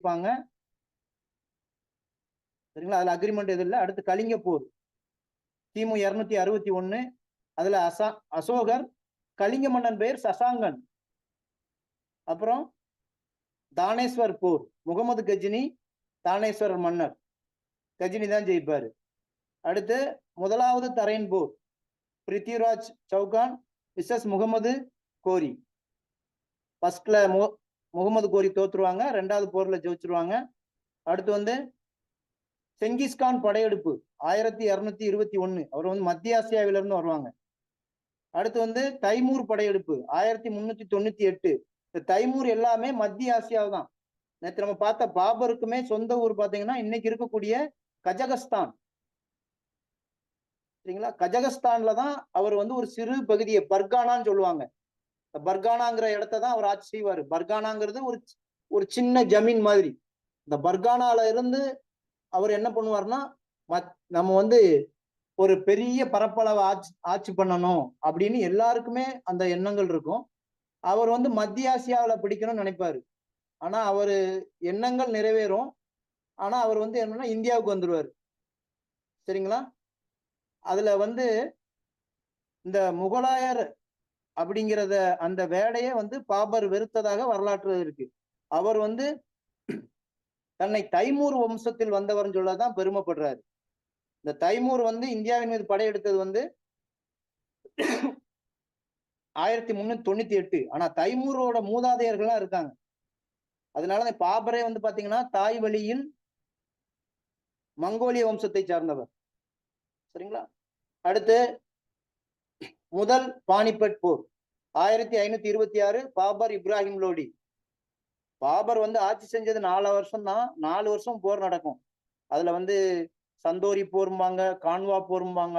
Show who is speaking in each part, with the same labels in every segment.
Speaker 1: ஜெயிப்பாங்க. சரிங்களா? அதுல அக்ரிமெண்ட் எதுவும் இல்லை. அடுத்து கலிங்க போர் கிமு 261. அதுல அசோகர், கலிங்க மன்னன் பெயர் சசாங்கன். அப்புறம் தானேஸ்வர் போர், முகமது கஜினி, தானேஸ்வரர் மன்னர், கஜினி தான் ஜெயிப்பாரு. அடுத்து முதலாவது தரையன் போர், பிருத்திவிராஜ் சௌகான் விசஸ் முகமது கோரி. ஃபர்ஸ்ட்ல முகமது கோரி தோத்துருவாங்க, ரெண்டாவது போர்ல ஜெயிச்சிருவாங்க. அடுத்து வந்து செங்கிஸ்கான் படையெடுப்பு 1221. அவர் வந்து மத்திய ஆசியாவில இருந்து வருவாங்க. அடுத்து வந்து தைமூர் படையெடுப்பு 1398. இந்த தைமூர் எல்லாமே மத்திய ஆசியாவை தான். நேற்று நம்ம பார்த்த பாபருக்குமே சொந்த ஊர் பாத்தீங்கன்னா இன்னைக்கு இருக்கக்கூடிய கஜகஸ்தான். சரிங்களா? கஜகஸ்தான்ல தான் அவர் வந்து ஒரு சிறு பகுதியை பர்கானான்னு சொல்லுவாங்க. பர்கானாங்கிற இடத்த தான் அவர் ஆட்சி செய்வார். பர்கானாங்கிறது ஒரு சின்ன ஜமீன் மாதிரி. இந்த பர்கானால இருந்து அவர் என்ன பண்ணுவார்னா, நம்ம வந்து ஒரு பெரிய பரப்பளவை ஆட்சி பண்ணணும் அப்படின்னு எல்லாருக்குமே அந்த எண்ணங்கள் இருக்கும். அவர் வந்து மத்திய ஆசியாவில் பிடிக்கணும்னு நினைப்பாரு. ஆனா அவரு எண்ணங்கள் நிறைவேறும். ஆனா அவர் வந்து என்னன்னா இந்தியாவுக்கு வந்துருவாரு. சரிங்களா? அதுல வந்து இந்த முகலாயர் அப்படிங்கிறத அந்த வேலையை வந்து பாபர் வெறுத்ததாக வரலாற்று இருக்கு. அவர் வந்து தன்னை தைமூர் வம்சத்தில் வந்தவர்னு சொல்லதான் பெருமைப்படுறாரு. இந்த தைமூர் வந்து இந்தியாவின் மீது படையெடுத்தது வந்து 1398. ஆனா தைமூரோட மூதாதையர்கள்லாம் இருக்காங்க. அதனால பாபரே வந்து பாத்தீங்கன்னா தாய் வழியில் மங்கோலிய வம்சத்தை சார்ந்தவர். சரிங்களா? அடுத்து முதல் பானிபட் போர் 1526. பாபர் இப்ராஹிம் லோடி. பாபர் வந்து ஆட்சி செஞ்சது 4 வருஷம் தான். 4 வருஷம் போர் நடக்கும். அதுல வந்து சந்தோரி போரும்பாங்க, கான்வா போரும்பாங்க.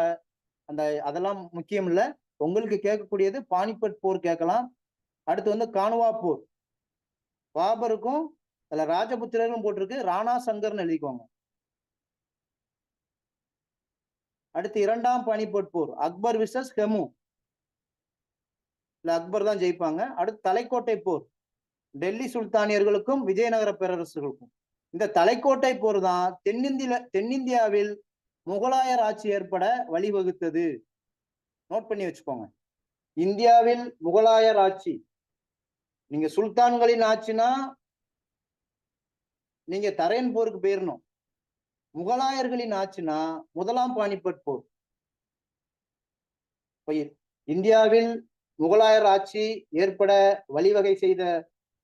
Speaker 1: அதெல்லாம் முக்கியம் இல்லை. உங்களுக்கு கேட்கக்கூடியது பானிபட் போர் கேட்கலாம். அடுத்து வந்து கான்வா போர். பாபருக்கும் அதுல ராஜபுத்திரரும் போட்டிருக்கு, ராணா சங்கர்னு எழுதிக்கோங்க. அடுத்து இரண்டாம் பானிபட் போர், அக்பர் விசஸ் ஹெமு. இல்ல அக்பர் தான் ஜெயிப்பாங்க. அடுத்து தலைக்கோட்டை போர், டெல்லி சுல்தானியர்களுக்கும் விஜயநகர பேரரசுகளுக்கும். இந்த தலைக்கோட்டை போர் தான் தென்னிந்தியாவில் முகலாயர் ஆட்சி ஏற்பட வழிவகுத்தது. நோட் பண்ணி வச்சுக்கோங்க. இந்தியாவில் முகலாயர் ஆட்சி, நீங்க சுல்தான்களின் ஆட்சினா நீங்க தரையன் போருக்கு போயிடணும். முகலாயர்களின் ஆட்சினா முதலாம் பானிபட் போர். இந்தியாவில் முகலாயர் ஆட்சி ஏற்பட வழிவகை செய்த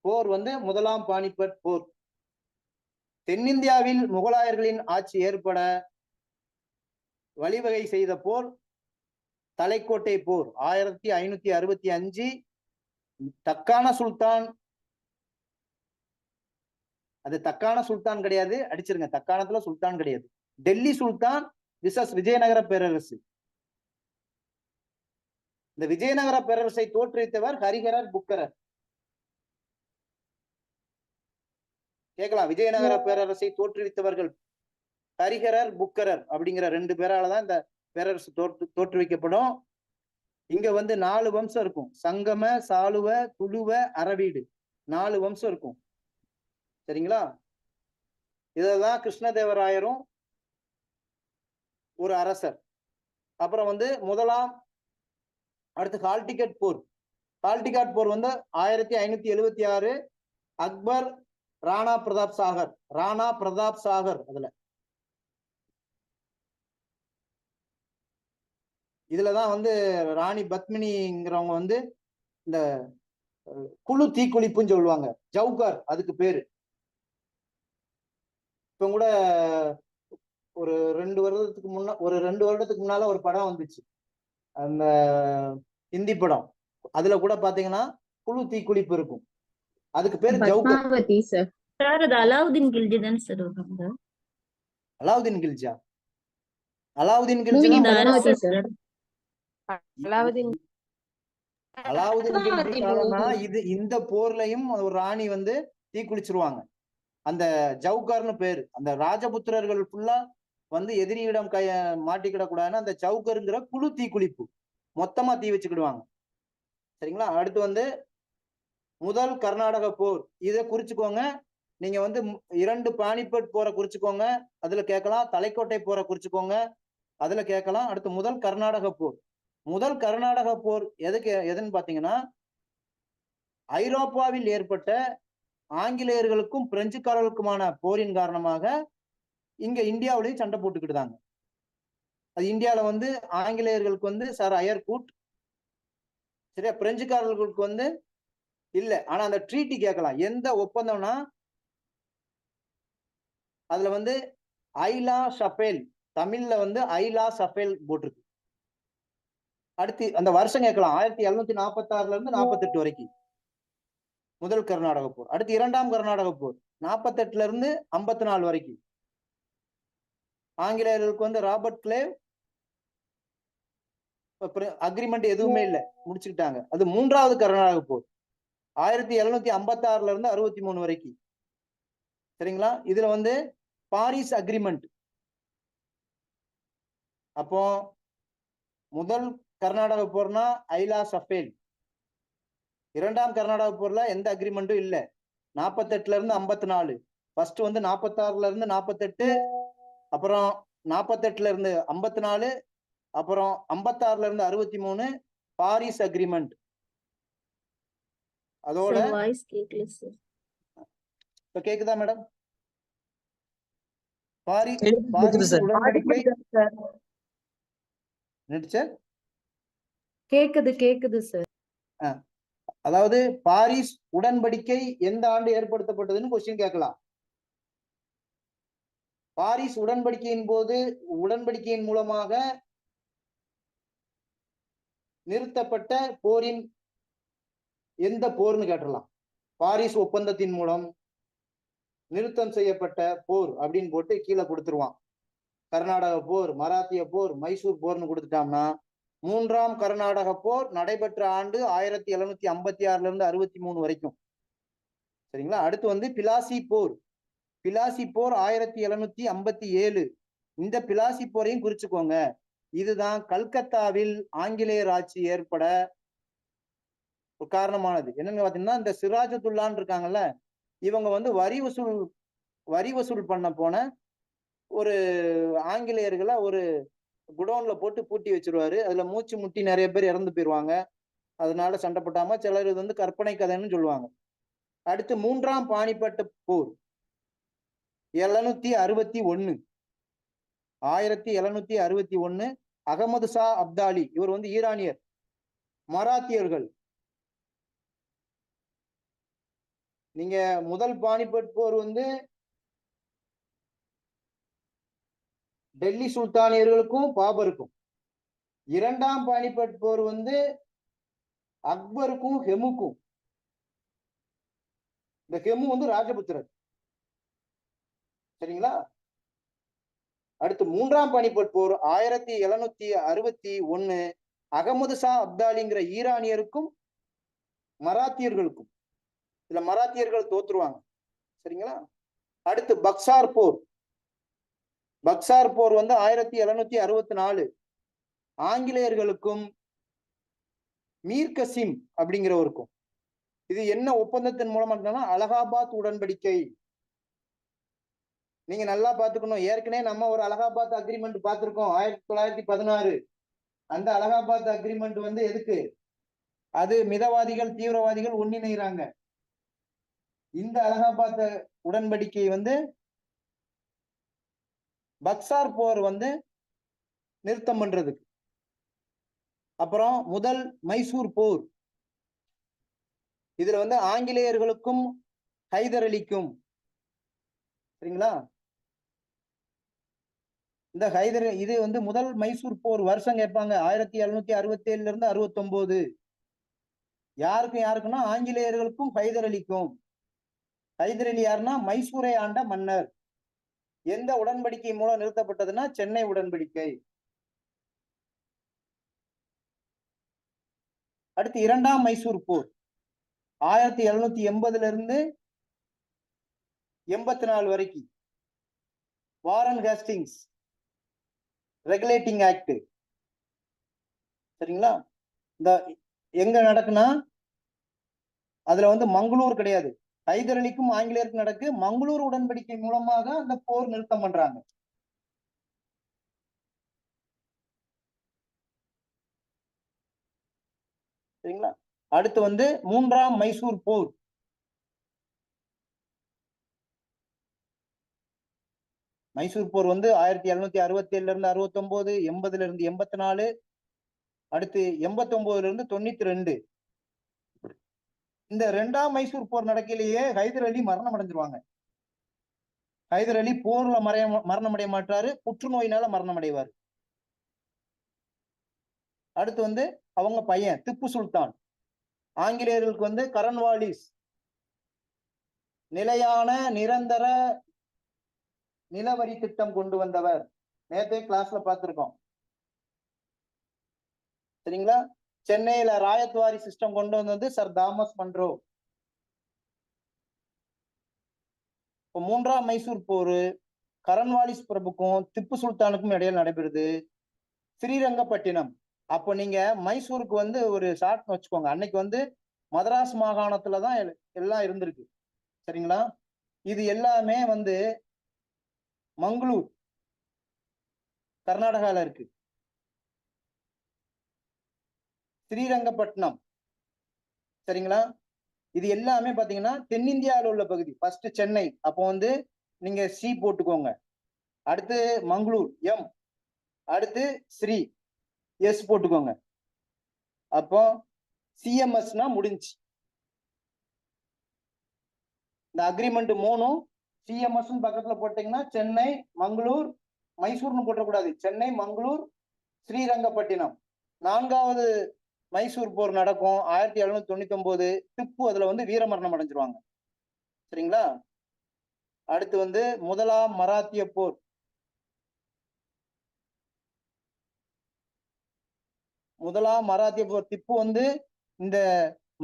Speaker 1: போர் வந்து முதலாம் பானிபட் போர். தென்னிந்தியாவில் முகலாயர்களின் ஆட்சி ஏற்பட வழிவகை செய்த போர் தலைக்கோட்டை போர் 1565. தக்கான சுல்தான், அது தக்கான சுல்தான் கிடையாது, அடிச்சிருங்க. தக்காணத்துல சுல்தான் கிடையாது. டெல்லி சுல்தான் விசஸ் விஜயநகர பேரரசு. இந்த விஜயநகர பேரரசை தோற்றுவித்தவர் ஹரிஹரர் புக்கரர். கேட்கலாம், விஜயநகர பேரரசை தோற்றுவித்தவர்கள் ஹரிஹரர் புக்கரர் அப்படிங்கிற 2 பேராலதான் இந்த பேரரசு தோற்றுவிக்கப்படும். இங்க வந்து 4 வம்சம் இருக்கும். சங்கம, சாளுவ, துளுவ, அரவீடு, 4 வம்சம் இருக்கும். சரிங்களா? இததான் கிருஷ்ணதேவராயரும் ஒரு அரசர். அப்புறம் வந்து அடுத்து ஹால்டிகட் போர். ஹால்டிகட் போர் வந்து 1576. அக்பர், ராணா பிரதாப் சாகர். இதுலதான் வந்து ராணி பத்மினிங்கிறவங்க வந்து இந்த குழு தீக்குளிப்புன்னு சொல்லுவாங்க, ஜவுகார் அதுக்கு பேரு. இப்ப கூட ஒரு 2 வருடத்துக்கு முன்னால ஒரு படம் வந்துச்சு, அந்த ஹிந்தி படம். அதுல கூட பாத்தீங்கன்னா குழு தீக்குளிப்பு இருக்கும். அதுக்கு பேரு ஜவுகார்.
Speaker 2: அது அலாவுதீன் கில்ஜி தான் சார்.
Speaker 1: அலாவுதீன் கில்ஜா? அலாவுதீன் கில்ஜி இந்த போர்லயும் ஒரு ராணி வந்து தீக்குளிச்சிருவாங்க. அந்த ஜவுகார்னு பேரு. அந்த ராஜபுத்திரர்கள் ஃபுல்லா வந்து எதிரியிடம் மாட்டிக்கிடக்கூடாதுன்னு அந்த ஜவுகருங்கிற குழு தீக்குளிப்பு மொத்தமா தீ வச்சுக்கிடுவாங்க. சரிங்களா? அடுத்து வந்து முதல் கர்நாடக போர். இதை குறிச்சுக்கோங்க. நீங்க வந்து 2 பானிபட் போரை குறிச்சுக்கோங்க, அதுல கேட்கலாம். தலைக்கோட்டை போரை குறிச்சுக்கோங்க, அதுல கேட்கலாம். அடுத்து முதல் கர்நாடக போர். முதல் கர்நாடக போர் எதுன்னு பாத்தீங்கன்னா, ஐரோப்பாவில் ஏற்பட்ட ஆங்கிலேயர்களுக்கும் பிரெஞ்சுக்காரர்களுக்குமான போரின் காரணமாக இங்க இந்தியாவிலையும் சண்டை போட்டுக்கிட்டுதாங்க. அது இந்தியாவில வந்து ஆங்கிலேயர்களுக்கு வந்து சார் அயர்கூட், சரியா, பிரெஞ்சுக்காரர்களுக்கு வந்து இல்ல. ஆனா அந்த ட்ரீட்டி கேட்கலாம். எந்த ஒப்பந்தம்னா அதுல வந்து ஐலா ஷபேல், தமிழ்ல வந்து ஐலா ஷபேல் போட்டிருக்கு. அடுத்து அந்த வருஷம் கேட்கலாம். 1746 இருந்து 48 வரைக்கும் முதல் கர்நாடக போர். அடுத்து இரண்டாம் கர்நாடக போர் 48 இருந்து 54 வரைக்கும். ஆங்கிலேயர்களுக்கு வந்து ராபர்ட் கிளேவ் அக்ரிமெண்ட் எதுவுமே இல்ல, முடிச்சுக்கிட்டாங்க. அது மூன்றாவது கர்நாடக போர் 1756 இருந்து 63 வரைக்கும். சரிங்களா? இதுல வந்து பாரிஸ் அக்ரிமெண்ட். அப்போ முதல் கர்நாடக போர்னா ஐலா ஷபேல். இரண்டாம் கர்நாடக போர்ல எந்த அக்ரிமெண்ட்டும் இல்ல. 48 இருந்து 54. ஃபர்ஸ்ட் வந்து 46 இருந்து 48, அப்புறம் 48 இருந்து 54, அப்புறம் 56 இருந்து 63 பாரிஸ் அக்ரிமெண்ட். அதோட
Speaker 2: வாய்ஸ் கேட்கல சார்.
Speaker 1: இப்ப கேக்குதா மேடம்? பாரிஸ்
Speaker 3: உடன்படிக்கை கேக்குது சார்.
Speaker 1: அதாவது பாரிஸ் உடன்படிக்கை எந்த ஆண்டு ஏற்படுத்தப்பட்டதுன்னு கொஸ்டின் கேட்கலாம். பாரிஸ் உடன்படிக்கையின் போது உடன்படிக்கையின் மூலமாக நிறுத்தப்பட்ட போரின் எந்த போர்னு கேட்டலாம். பாரிஸ் ஒப்பந்தத்தின் மூலம் நிறுத்தம் செய்யப்பட்ட போர் அப்படின்னு போட்டு கீழே கொடுத்துருவான். கர்நாடக போர், மராத்திய போர், மைசூர் போர்னு கொடுத்துட்டோம்னா மூன்றாம் கர்நாடக போர் நடைபெற்ற ஆண்டு 1756 இருந்து 63 வரைக்கும். சரிங்களா? அடுத்து வந்து பிலாசி போர். பிலாசி போர் 1757. இந்த பிலாசி போரையும் குறிச்சுக்கோங்க. இதுதான் கல்கத்தாவில் ஆங்கிலேயர் ஆட்சி ஏற்பட காரணமானது. என்னன்னு பாத்தீங்கன்னா, இந்த சிராஜுத்துல்லான்னு இருக்காங்கல்ல, இவங்க வந்து வரி வசூல் பண்ண போன ஒரு ஆங்கிலேயர்களை ஒரு குடோன்ல போட்டு பூட்டி வச்சிருவாரு. அதுல மூச்சு முட்டி நிறைய பேர் இறந்து போயிருவாங்க. அதனால சண்டை போட்டாம சிலர் இது வந்து கற்பனை கதைன்னு சொல்லுவாங்க. அடுத்து மூன்றாம் பானிபட் போர் 1761. 1761 அகமது ஷா அப்தாலி, இவர் வந்து ஈரானியர், மராத்தியர்கள். நீங்க முதல் பானிபட் போர் வந்து டெல்லி சுல்தானியர்களுக்கும் பாபருக்கும். இரண்டாம் பானிபட் போர் வந்து அக்பருக்கும் ஹெமுக்கும். இந்த ஹெமு வந்து ராஜபுத்திரர். சரிங்களா? அடுத்து மூன்றாம் பானிபட் போர் 1761 அகமது ஷா அப்தாலிங்கிற ஈரானியருக்கும் மராத்தியர்களுக்கும். இதுல மராத்தியர்கள் தோத்துருவாங்க. சரிங்களா? அடுத்து பக்சார் போர். பக்சார் போர் வந்து 1764 ஆங்கிலேயர்களுக்கும் மீர் கசிம் அப்படிங்கிறவருக்கும். இது என்ன ஒப்பந்தத்தின் மூலமா இருந்தாலும் அலகாபாத் உடன்படிக்கை. நீங்க நல்லா பாத்துக்கணும். ஏற்கனவே நம்ம ஒரு அலகாபாத் அக்ரிமெண்ட் பார்த்திருக்கோம் 1916. அந்த அலகாபாத் அக்ரிமெண்ட் வந்து எதுக்கு? அது மிதவாதிகள் தீவிரவாதிகள் ஒன்றிணைகிறாங்க. இந்த அலகாபாத் உடன்படிக்கை வந்து பக்சார் போர் வந்து நிறுத்தம் பண்றதுக்கு. அப்புறம் முதல் மைசூர் போர். இதுல வந்து ஆங்கிலேயர்களுக்கும் ஹைதர் அலிக்கும். சரிங்களா? இந்த இது வந்து முதல் மைசூர் போர் வருஷம் கேட்பாங்க. 1767 இருந்து 69. யாருக்குன்னா ஆங்கிலேயர்களுக்கும் ஹைதர் அலிக்கும். ஹைதர் அலி யாருன்னா மைசூரை ஆண்ட மன்னர். எந்த உடன்படிக்கை மூலம் நிறுத்தப்பட்டதுன்னா சென்னை உடன்படிக்கை. அடுத்து இரண்டாம் மைசூர் போர் 1780 இருந்து 84 வரைக்கும். Warren Hastings regulating act. சரிங்களா? இந்த எங்க நடக்குன்னா அதுல வந்து மங்களூர் கிடையாது, ஹைதர் அலிக்கும் ஆங்கிலேயருக்கும் நடக்கு மங்களூர் உடன்படிக்கை மூலமாக அந்த போர் நிறுத்தம் பண்றாங்க. சரிங்களா? அடுத்து வந்து 3ஆம் மைசூர் போர். மைசூர் போர் வந்து 1767 இருந்து 69, 80 இருந்து 84, அடுத்து 89 இருந்து 92. இந்த 2ஆம் மைசூர் போர் நடக்கையிலேயே ஹைதர் அலி மரணம் அடைஞ்சிருவாங்க. ஹைதர் அலி போர்ல மரணம் அடைய மாட்டாரு, புற்றுநோயினால மரணம் அடைவார். அடுத்து வந்து அவங்க பையன் திப்பு சுல்தான், ஆங்கிலேயர்களுக்கு வந்து கரன்வாலிஸ் நிலையான நிரந்தர நிலவரி திட்டம் கொண்டு வந்தவர். நேற்றே கிளாஸ்ல பார்த்திருக்கோம். சரிங்களா? சென்னையில ராயத்வாரி சிஸ்டம் கொண்டு வந்தது சர் தாமஸ் மன்றோ. இப்போ 3ஆம் மைசூர் போர் கரன்வாலிஸ் பிரபுக்கும் திப்பு சுல்தானுக்கும் இடையில் நடைபெறுது. ஸ்ரீரங்கப்பட்டினம். அப்போ நீங்க மைசூருக்கு வந்து ஒரு ஷார்ட் வச்சுக்கோங்க. அன்னைக்கு வந்து மதராஸ் மாகாணத்துலதான் எல்லாம் இருந்திருக்கு. சரிங்களா? இது எல்லாமே வந்து மங்களூர் கர்நாடகால இருக்கு. ஸ்ரீரங்கப்பட்டினம். சரிங்களா? இது எல்லாமே பாத்தீங்கன்னா தென்னிந்தியாவில் உள்ள பகுதி. ஃபர்ஸ்ட் சென்னை, அப்போ வந்து நீங்க சி போட்டுக்கோங்க. அடுத்து மங்களூர் எம், அடுத்து ஸ்ரீ எஸ் போட்டுக்கோங்க. அப்போ சிஎம்எஸ்னா முடிஞ்சு. இந்த அக்ரிமெண்ட் 3ம் சிஎம்எஸ் பக்கத்துல போட்டீங்கன்னா சென்னை, மங்களூர், மைசூர்னு போட்டக்கூடாது. சென்னை, மங்களூர், ஸ்ரீரங்கப்பட்டினம். 4வது மைசூர் போர் நடக்கும் 1799. திப்பு அதுல வந்து வீரமரணம் அடைஞ்சிருவாங்க. சரிங்களா? அடுத்து வந்து 1ஆம் மராத்திய போர். முதலாம் மராத்திய போர். திப்பு வந்து இந்த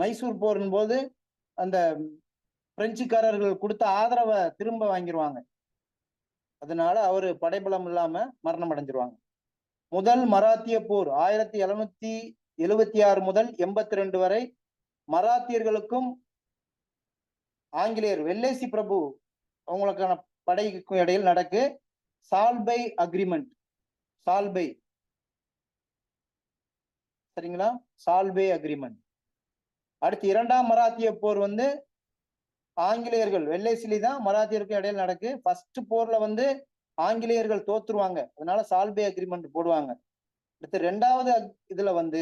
Speaker 1: மைசூர் போரின் போது அந்த பிரெஞ்சுக்காரர்கள் கொடுத்த ஆதரவை திரும்ப வாங்கிடுவாங்க. அதனால அவரு படைபலம் இல்லாம மரணம் அடைஞ்சிருவாங்க. முதல் மராத்திய போர் 1776 முதல் 82 வரை மராத்தியர்களுக்கும் ஆங்கிலேயர் வெள்ளேசி பிரபு அவங்களுக்கான படைக்கும் இடையில் நடக்கு சால்பை அக்ரிமெண்ட். சால்பை. சரிங்களா? சால்பை அக்ரிமெண்ட். அடுத்து 2ஆம் மராத்திய போர் வந்து ஆங்கிலேயர்கள் வெள்ளைசிலி தான் மராத்தியருக்கு இடையில் நடக்கு. ஃபர்ஸ்ட் போர்ல வந்து ஆங்கிலேயர்கள் தோத்துருவாங்க. அதனால சால்பை அக்ரிமெண்ட் போடுவாங்க. அடுத்து 2வது இதுல வந்து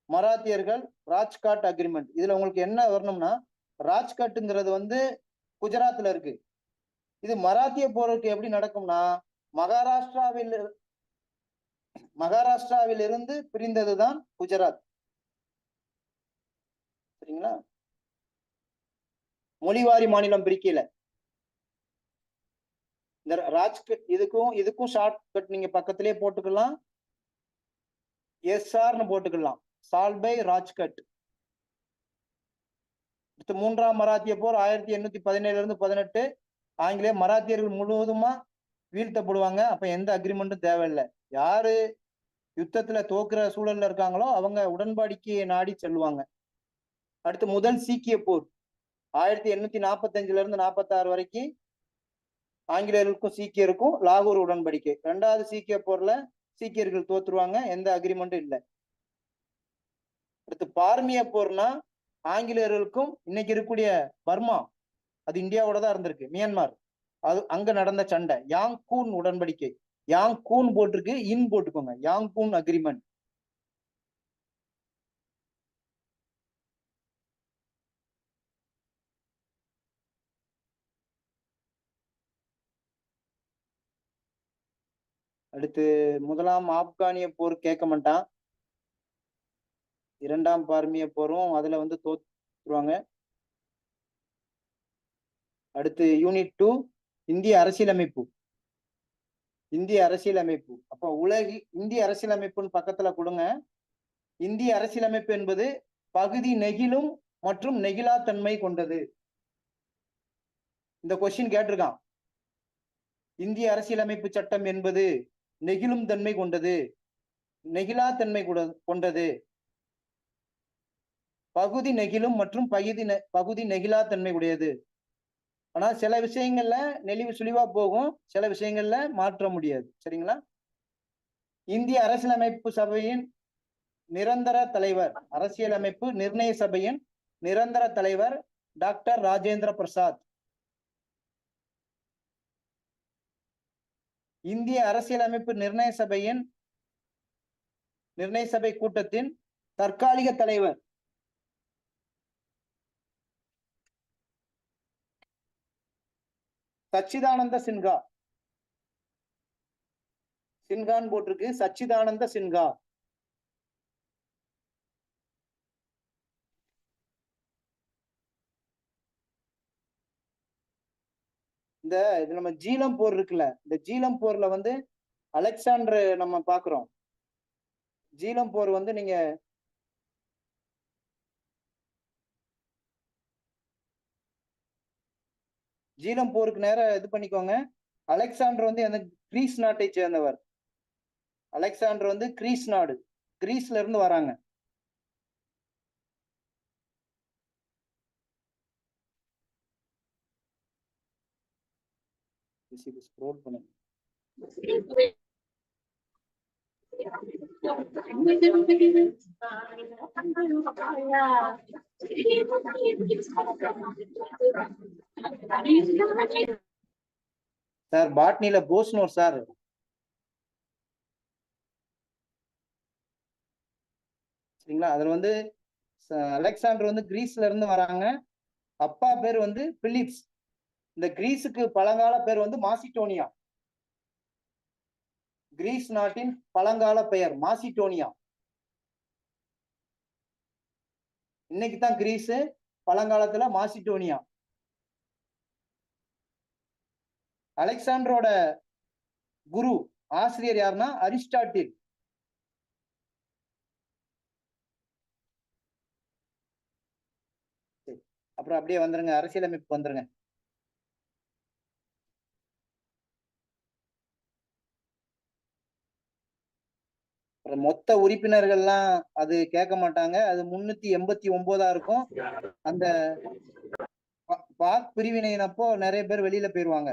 Speaker 1: மராத்தியர்கள் ராஜ்காட் அக்ரிமெண்ட். இதுல உங்களுக்கு என்ன வரணும்னா, ராஜ்காட்டுங்கிறது வந்து குஜராத்ல இருக்கு. இது மராத்திய போருக்கு எப்படி நடக்கும்னா, மகாராஷ்டிராவில் இருந்து பிரிந்ததுதான் குஜராத். சரிங்களா? மொழிவாரி மாநிலம் பிரிக்கல. இந்த ராஜ்கட் இதுக்கும் ஷார்ட் கட் நீங்க பக்கத்திலே போட்டுக்கலாம். எஸ்ஆர்னு போட்டுக்கலாம். சால்பை ராஜ்கட். 3ஆம் மராத்திய போர் 1817 இருந்து 18. ஆங்கிலேய மராத்தியர்கள் முழுவதுமா வீழ்த்தப்படுவாங்க. அப்ப எந்த அக்ரிமெண்ட்டும் தேவையில்லை. யாரு யுத்தத்துல தோக்குற சூழல்ல இருக்காங்களோ அவங்க உடன்படிக்கையை நாடி செல்லுவாங்க. அடுத்து முதல் சீக்கிய போர் 1845 இருந்து 46 வரைக்கும் ஆங்கிலேயர்களுக்கும் சீக்கியருக்கும் லாகூர் உடன்படிக்கை. 2வது சீக்கிய போர்ல சீக்கியர்கள் தோத்துருவாங்க. எந்த அக்ரிமெண்ட்டும் இல்லை. அடுத்து பார்மிய போர்னா ஆங்கிலேயர்களுக்கும் இன்னைக்கு இருக்கக்கூடிய பர்மா, அது இந்தியாவோட தான் இருந்திருக்கு, மியான்மர், அது அங்க நடந்த சண்டை. யாங்கூன் உடன்படிக்கை. யாங்கூன் போட்டிருக்கு, இன் போட்டுக்கோங்க. Yangon agreement. அடுத்து 1ஆம் ஆப்கானிய போர் கேட்க மாட்டான். 2ஆம் பார்மிய போரும் அதுல வந்து தோத்துருவாங்க. அடுத்து யூனிட் 2 இந்திய அரசியலமைப்பு. இந்திய அரசியலமைப்பு. அப்போ இந்திய அரசியலமைப்புன்னு பக்கத்துல கொடுங்க. இந்திய அரசியலமைப்பு என்பது பகுதி நெகிழும் மற்றும் நெகிழாத்தன்மை கொண்டது. இந்த கொஸ்டின் கேட்டிருக்கான். இந்திய அரசியலமைப்பு சட்டம் என்பது நெகிழும் தன்மை கொண்டது, நெகிழாத்தன்மை கொண்டது. பகுதி நெகிழும் மற்றும் பகுதி நெகிழா தன்மை உடையது. ஆனா சில விஷயங்கள்ல நெளிவு சுழிவா போகும், சில விஷயங்கள்ல மாற்ற முடியாது. சரிங்களா? இந்திய அரசியலமைப்பு சபையின் நிரந்தர தலைவர், அரசியலமைப்பு நிர்ணய சபையின் நிரந்தர தலைவர் டாக்டர் ராஜேந்திர பிரசாத். இந்திய அரசியலமைப்பு நிர்ணய சபை கூட்டத்தின் தற்காலிக தலைவர் சச்சிதானந்த சின்ஹா. சின்ஹான் போட்டிருக்கு, சச்சிதானந்த சின்ஹா. இது நம்ம ஜீலம் போர் இருக்குல்ல, இந்த ஜீலம் போர்ல வந்து அலெக்சாண்டர் நம்ம பாக்குறோம். ஜீலம் போர் வந்து நீங்க ஜீலம் போருக்கு நேரம் இது பண்ணிக்கோங்க. அலெக்சாண்டர் வந்து அந்த கிரீஸ் நாட்டை சேர்ந்தவர். அலெக்சாண்டர் வந்து கிரீஸ் நாடு, கிரீஸ்ல இருந்து வராங்க. ஸ்க்ரோல் பண்ணுங்க. சார் பாட்னில போஸ்னோர் சார். சரிங்களா? அதுல வந்து அலெக்சாண்டர் வந்து கிரீஸ்ல இருந்து வராங்க. அப்பா பேர் வந்து பிலிப்ஸ். இந்த கிரீஸுக்கு பழங்கால பேர் வந்து மாசிடோனியா. கிரீஸ் நாட்டின் பழங்கால பெயர் மாசிடோனியா. இன்னைக்கு தான் கிரீஸ், பழங்காலத்துல மாசிடோனியா. அலெக்சாண்டரோட குரு ஆசிரியர் யாருன்னா அரிஸ்டாட்டில். அப்புறம் அப்படியே வந்துருங்க, அரசியலமைப்பு வந்துருங்க. மொத்த உறுப்பினர்கள்லாம் அது கேட்க மாட்டாங்க. அது 389 இருக்கும். அந்த பாக் பிரிவினையினப்போ நிறைய பேர் வெளியில போயிருவாங்க.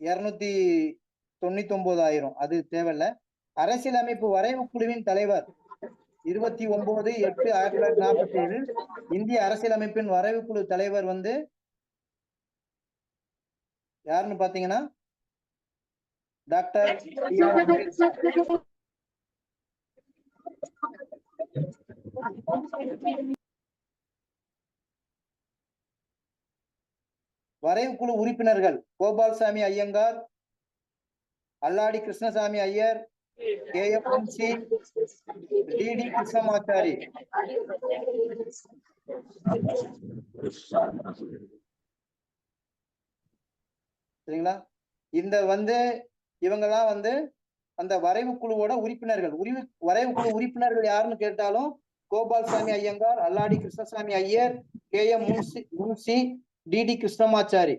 Speaker 1: 299 ஆயிரும். அது தேவையில்ல. அரசியலமைப்பு வரைவு குழுவின் தலைவர் 29/8/1947 இந்திய அரசியலமைப்பின் வரைவு குழு தலைவர் வந்து யாருன்னு பாத்தீங்கன்னா டாக்டர் வரைவு குழு உறுப்பினர்கள் கோபால்சாமி ஐயங்கார், அல்லாடி கிருஷ்ணசாமி ஐயர், KM முன்சி, DD கிருஷ்ணமாச்சாரி. சரிங்களா? இந்த வந்து இவங்கெல்லாம் வந்து அந்த வரைவு குழுவோட உறுப்பினர்கள். வரைவு குழு உறுப்பினர்கள் யாருன்னு கேட்டாலும் கோபால்சாமி ஐயங்கார், அல்லாடி கிருஷ்ணசாமி ஐயர், KM முன்சி, DD கிருஷ்ணமாச்சாரி.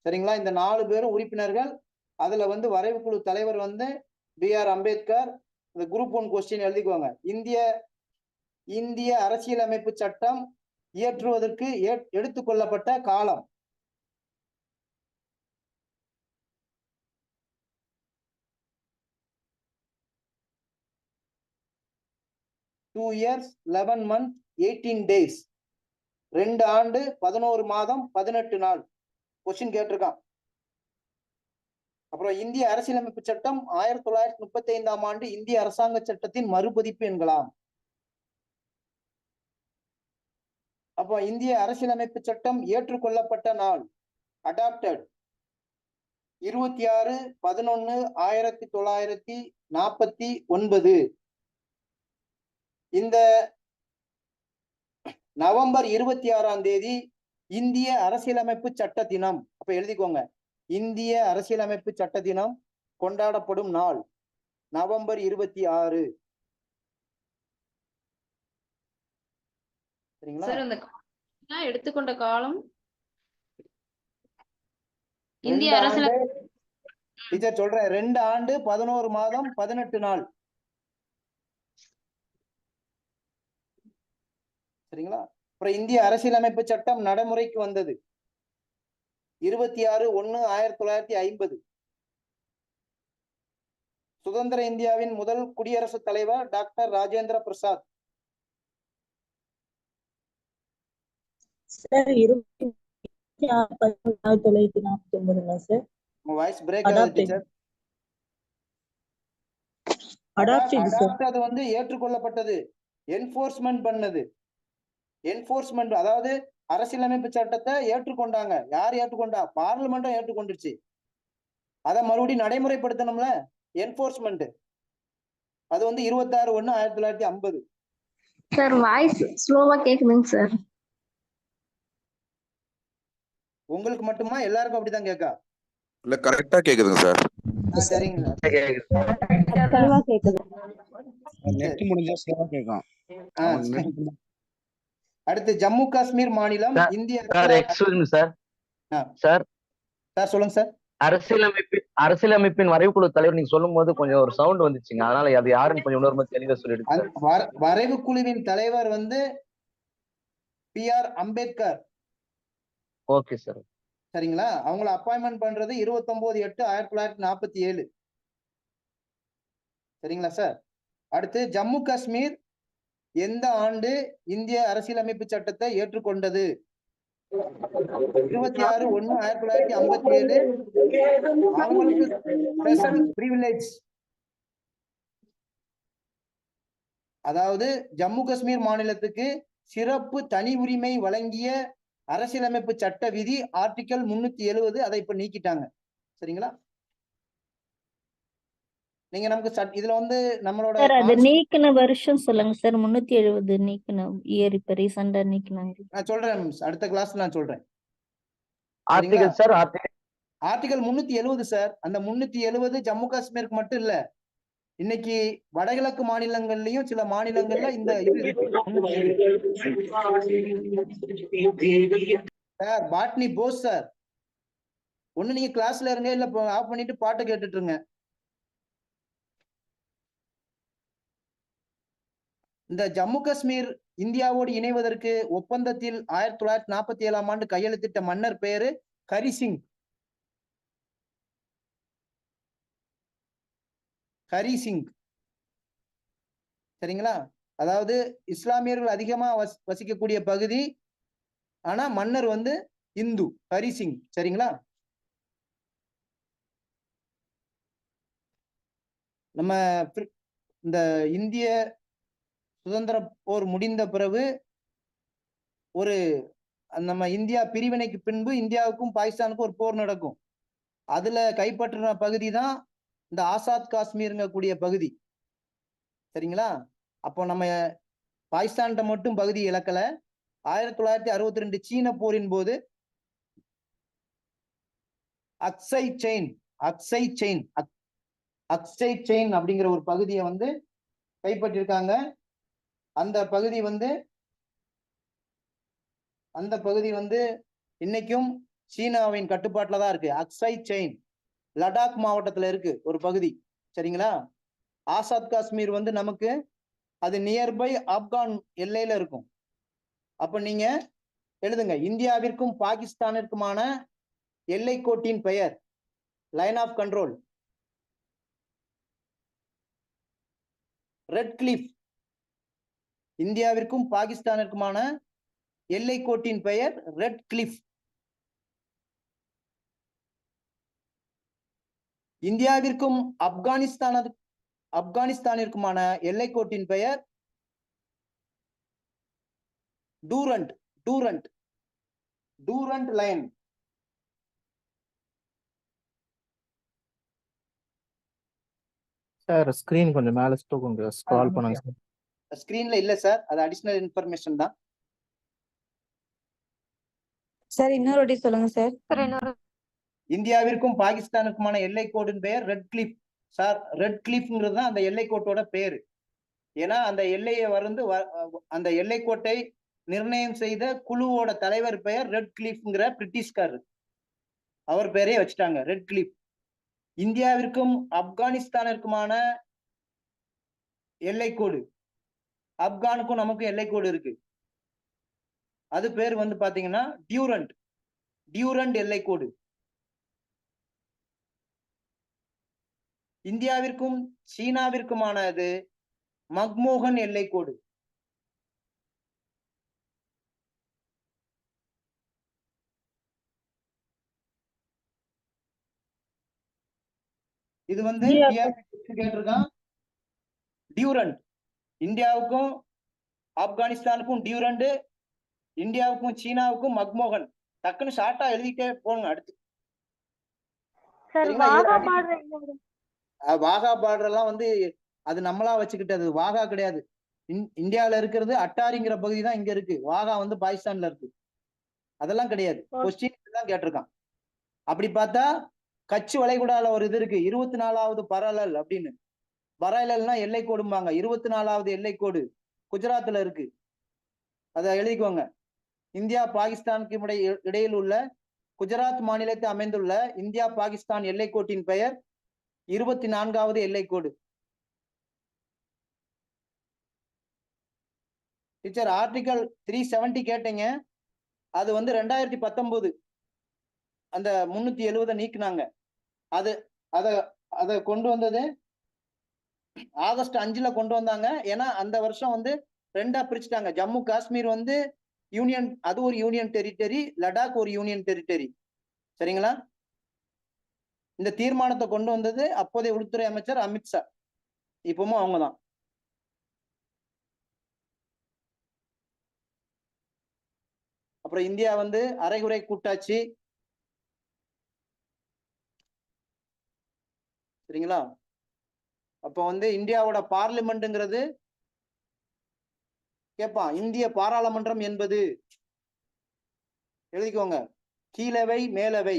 Speaker 1: சரிங்களா? இந்த 4 பேரும் உறுப்பினர்கள். அதுல வந்து வரைவு குழு தலைவர் வந்து BR அம்பேத்கர். இந்த குரூப் 1 கொஸ்டின் எழுதிக்குவாங்க. இந்திய அரசியலமைப்பு சட்டம் இயற்றுவதற்கு எடுத்துக்கொள்ளப்பட்ட காலம். Two years, 11 months, 18 days. 2 ஆண்டு 11 மாதம் 18 நாள். கொஸ்டின் கேட்டிருக்கான். அப்புறம் இந்திய அரசியலமைப்பு சட்டம் 1935ஆம் ஆண்டு இந்திய அரசாங்க சட்டத்தின் மறுபதிப்பு என்கலாம். அப்போ இந்திய அரசியலமைப்பு சட்டம் ஏற்றுக்கொள்ளப்பட்ட நாள் அடாப்டட் 26/11/1949. இந்த நவம்பர் 26ஆம் தேதி இந்திய அரசியலமைப்பு சட்ட தினம். அப்ப எழுதிக்கோங்க, இந்திய அரசியலமைப்பு சட்ட தினம் கொண்டாடப்படும் நாள் நவம்பர் 26. சரிங்களா?
Speaker 3: சார் அந்த எடுத்துக்கொண்ட காலம் இந்திய அரசியலமைப்பு
Speaker 1: சொல்றேன், 2 ஆண்டு 11 மாதம் 18 நாள். சரிங்களா? அப்புறம் இந்திய அரசியலமைப்பு சட்டம் நடைமுறைக்கு வந்தது 26/1/1950. சுதந்திர இந்தியாவின் முதல் குடியரசுத் தலைவர் doctor Rajendra Prasad.
Speaker 4: Sir 26/11/1949 sir.
Speaker 1: உங்க வாய்ஸ் பிரேக் ஆகுது டீச்சர். அது வந்து ஏற்றுக்கொள்ளப்பட்டது, என்போர்ஸ்மெண்ட் பண்ணது. என்போர்ஸ்மெண்ட் அதாவது அரசியலமைப்பு சட்டத்தை ஏற்றுக்கொண்டாங்க. யார் ஏற்றுக்கொண்டா? பார்லிமெண்ட்டும் ஏற்றுக்கொண்டுச்சு. அதை மறுபடியும் நடைமுறைப்படுத்தணும்ல, என்போர்ஸ்மெண்ட். அது வந்து 26/1/1950.
Speaker 2: சார் வாய்ஸ் ஸ்லோவா கேக்குதுங்க சார்.
Speaker 1: உங்களுக்கு மட்டுமா எல்லாருக்கும் அப்படிதான் கேட்கா?
Speaker 5: இல்ல கரெக்டா கேக்குதுங்க சார்.
Speaker 1: சரிங்க.
Speaker 4: தெளிவா கேக்குது.
Speaker 6: நெட் முடிஞ்சா ஸ்லோவா கேக்கும்.
Speaker 1: அடுத்து ஜம்மு காஷ்மீர் மாநிலம் இந்திய
Speaker 7: sir excuse me sir. Sir
Speaker 1: சொல்லுங்க சார்.
Speaker 7: அரசியலமைப்பின் வரைவுக்குழு தலைவர் நீங்க சொல்லும் போது கொஞ்சம் ஒரு சவுண்ட் வந்துச்சுங்க, அதனால அது யாருன்னு கொஞ்சம் இன்னொரு மாதிரி தெளிவா சொல்லிடுங்க.
Speaker 1: வரைவு குழுவின் தலைவர் வந்து PR அம்பேத்கர்.
Speaker 7: Okay sir.
Speaker 1: சரிங்களா? அவங்கள அப்பாயின்மெண்ட் பண்றது 29/8/1947. சரிங்களா சார்? அடுத்து ஜம்மு காஷ்மீர் எந்த ஆண்டு இந்திய அரசியலமைப்பு சட்டத்தை ஏற்றுக்கொண்டது? 26/1/1957. அவங்களுக்கு ஸ்பெஷல் பிரிவிலேஜ், அதாவது ஜம்மு காஷ்மீர் மாநிலத்துக்கு சிறப்பு தனி உரிமை வழங்கிய அரசியலமைப்பு சட்ட விதி ஆர்டிகல் 370. அதை இப்ப நீக்கிட்டாங்க. சரிங்களா? நீங்க நமக்கு இதுல வந்து நம்மளோட
Speaker 2: அது நீக்கின வருஷம் சொல்லுங்க சார். 370 நீக்கின இயர் இப்ப ரீசெண்டா நீக்கினாங்க.
Speaker 1: நான் சொல்றேன், அடுத்த கிளாஸ் நான் சொல்றேன்.
Speaker 7: Article sir,
Speaker 1: article 370 sir. அந்த 370 ஜம்மு காஷ்மீருக்கு மட்டும் இல்ல, இன்னைக்கு வடகிழக்கு மாநிலங்கள்லயும் சில மாநிலங்கள்ல இந்த இது இருக்கு. சார் பாட்னி போஸ் சார், ஒண்ணு நீங்க கிளாஸ்ல இருங்க, இல்ல ஆஃப் பண்ணிட்டு பாட்டு கேட்டுட்டு இருங்க. இந்த ஜம்மு காஷ்மீர் இந்தியாவோடு இணைவதற்கு ஒப்பந்தத்தில் 1947ஆம் ஆண்டு கையெழுத்திட்ட மன்னர் பெயரு ஹரிசிங். ஹரிசிங். சரிங்களா? அதாவது இஸ்லாமியர்கள் அதிகமா வசிக்கக்கூடிய பகுதி, ஆனா மன்னர் வந்து இந்து, ஹரிசிங். சரிங்களா? நம்ம இந்த இந்திய சுதந்திர போர் முடிந்த பிறகு நம்ம இந்தியா பிரிவினைக்கு பின்பு இந்தியாவுக்கும் பாகிஸ்தானுக்கும் ஒரு போர் நடக்கும். அதுல கைப்பற்றின பகுதி தான் இந்த ஆசாத் காஷ்மீருங்க கூடிய பகுதி. சரிங்களா? அப்போ நம்ம பாகிஸ்தான்கிட்ட மட்டும் பகுதி இழக்கல. 1962 சீன போரின் போது அக்சை செயின் அப்படிங்கிற ஒரு பகுதியை வந்து கைப்பற்றிருக்காங்க. அந்த பகுதி வந்து இன்னைக்கும் சீனாவின் கட்டுப்பாட்டுல தான் இருக்கு. அக்சை செயின் லடாக் மாவட்டத்துல இருக்கு ஒரு பகுதி. சரிங்களா? ஆசாத் காஷ்மீர் வந்து நமக்கு அது நியர்பை ஆப்கான் எல்லையில இருக்கும். அப்ப நீங்க எழுதுங்க, இந்தியாவிற்கும் பாகிஸ்தானிற்குமான எல்லை கோட்டின் பெயர் line of control Radcliffe. இந்தியாவிற்கும் பாகிஸ்தானிற்குமான எல்லை கோட்டின் பெயர் ரெட் கிளிஃப். இந்தியாவிற்கும் ஆப்கானிஸ்தானிற்குமான எல்லை கோட்டின் பெயர் டூரண்ட் லைன்.
Speaker 8: சார் ஸ்கிரீன் கொஞ்சம் மேல கொஞ்சம் ஸ்க்ரால் பண்ணுங்க சார்.
Speaker 1: ஸ்கிரீன்ல இல்ல சார், அது அடிஷனல் இன்ஃபர்மேஷன் தான்
Speaker 4: சார். இன்னொரு வாட்டி சொல்லுங்க சார்.
Speaker 1: இந்தியாவிற்கும் பாகிஸ்தானுக்குமான எல்லை கோட்டின் பெயர் ரெட் கிளிஃப். சார் ரெட் கிளிஃப்ங்கிறது தான் அந்த எல்லை கோட்டோட பேரு. ஏன்னா அந்த எல்லையை அந்த எல்லை கோட்டை நிர்ணயம் செய்த குழுவோட தலைவர் பெயர் ரெட் கிளிஃப்ங்கிற பிரிட்டிஷ்காரர். அவர் பெயரே வச்சுட்டாங்க ரெட் கிளிஃப். இந்தியாவிற்கும் ஆப்கானிஸ்தானிற்குமான எல்லைக்கோடு, ஆப்கானுக்கும் நமக்கும் எல்லைக்கோடு இருக்கு. அது பேர் வந்து பாத்தீங்கன்னா டியூரண்ட். டியூரண்ட் எல்லைக்கோடு. இந்தியாவிற்கும் சீனாவிற்குமானது மக்மோகன் எல்லைக்கோடு. இது வந்து கேட்டிருக்கான் டியூரண்ட். இந்தியாவுக்கும் ஆப்கானிஸ்தானுக்கும் டியூரண்ட், இந்தியாவுக்கும் சீனாவுக்கும் மக்மோகன். டக்குன்னு ஷார்ட்டா எழுதிட்டே போங்க அடுத்து. வாகா பார்டர் எல்லாம் வந்து அது நம்மளா வச்சுக்கிட்டது. வாகா கிடையாது. இந்தியாவில இருக்கிறது அட்டாரிங்கிற பகுதி தான் இங்க இருக்கு. வாகா வந்து பாகிஸ்தான்ல இருக்கு. அதெல்லாம் கிடையாது. கொஸ்டின் தான் கேட்டிருக்கான். அப்படி பார்த்தா கட்சி வளைகுடால ஒரு இது இருக்கு, 24வது பரலல் அப்படின்னு. பரலல்னா எல்லை கோடும்பாங்க. 24வது எல்லைக்கோடு குஜராத்ல இருக்கு. அதை எழுதிக்கோங்க. இந்தியா பாகிஸ்தானுக்கு இடையில் உள்ள குஜராத் மாநிலத்தில் அமைந்துள்ள இந்தியா பாகிஸ்தான் எல்லைக்கோட்டின் பெயர் 24வது எல்லைக்கோடு. டீச்சர் ஆர்டிகல் 370 கேட்டீங்க. அது வந்து 2019 அந்த 370 நீக்குனாங்க. அது அத கொண்டு வந்தது ஆகஸ்ட் 5ல கொண்டு வந்தாங்க. ஏன்னா அந்த வருஷம் வந்து 2ஆ பிரிச்சுட்டாங்க. ஜம்மு காஷ்மீர் வந்து யூனியன், அது ஒரு யூனியன் டெரிட்டரி, லடாக் ஒரு யூனியன் டெரிட்டரி. சரிங்களா? இந்த தீர்மானத்தை கொண்டு வந்தது அப்போதைய உள்துறை அமைச்சர் அமித்ஷா. இப்பவும் அவங்கதான். அப்புறம் இந்தியா வந்து அரைகுறை கூட்டாட்சி. சரிங்களா? அப்ப வந்து இந்தியாவோட பார்லிமெண்ட்ங்கிறது கேட்பான். இந்திய பாராளுமன்றம் என்பது எழுதிக்கோங்க. கீழவை மேலவை.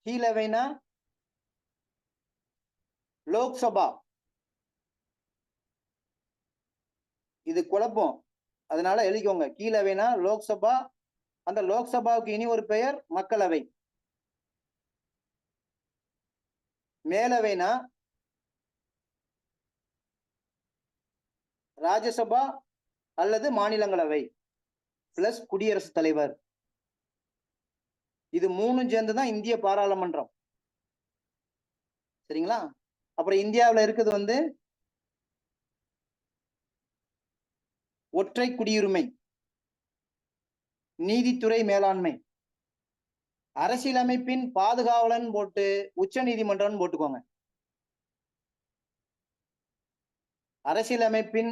Speaker 1: கீழவைனா லோக்சபா. இது குழப்பம், அதனால எழுதிக்கோங்க. கீழவைனா லோக்சபா. அந்த லோக்சபாவுக்கு இனி ஒரு பெயர் மக்களவை. மேலவைனா ராஜ்யசபா அல்லது மாநிலங்களவை பிளஸ் குடியரசுத் தலைவர். இது 3 சேர்ந்துதான் இந்திய பாராளுமன்றம். சரிங்களா? அப்புறம் இந்தியாவில் இருக்குது வந்து ஒற்றை குடியுரிமை, நீதித்துறை மேலாண்மை, அரசியலமைப்பின் பாதுகாவலன் போட்டு உச்ச நீதிமன்றம் போட்டுக்கோங்க. அரசியலமைப்பின்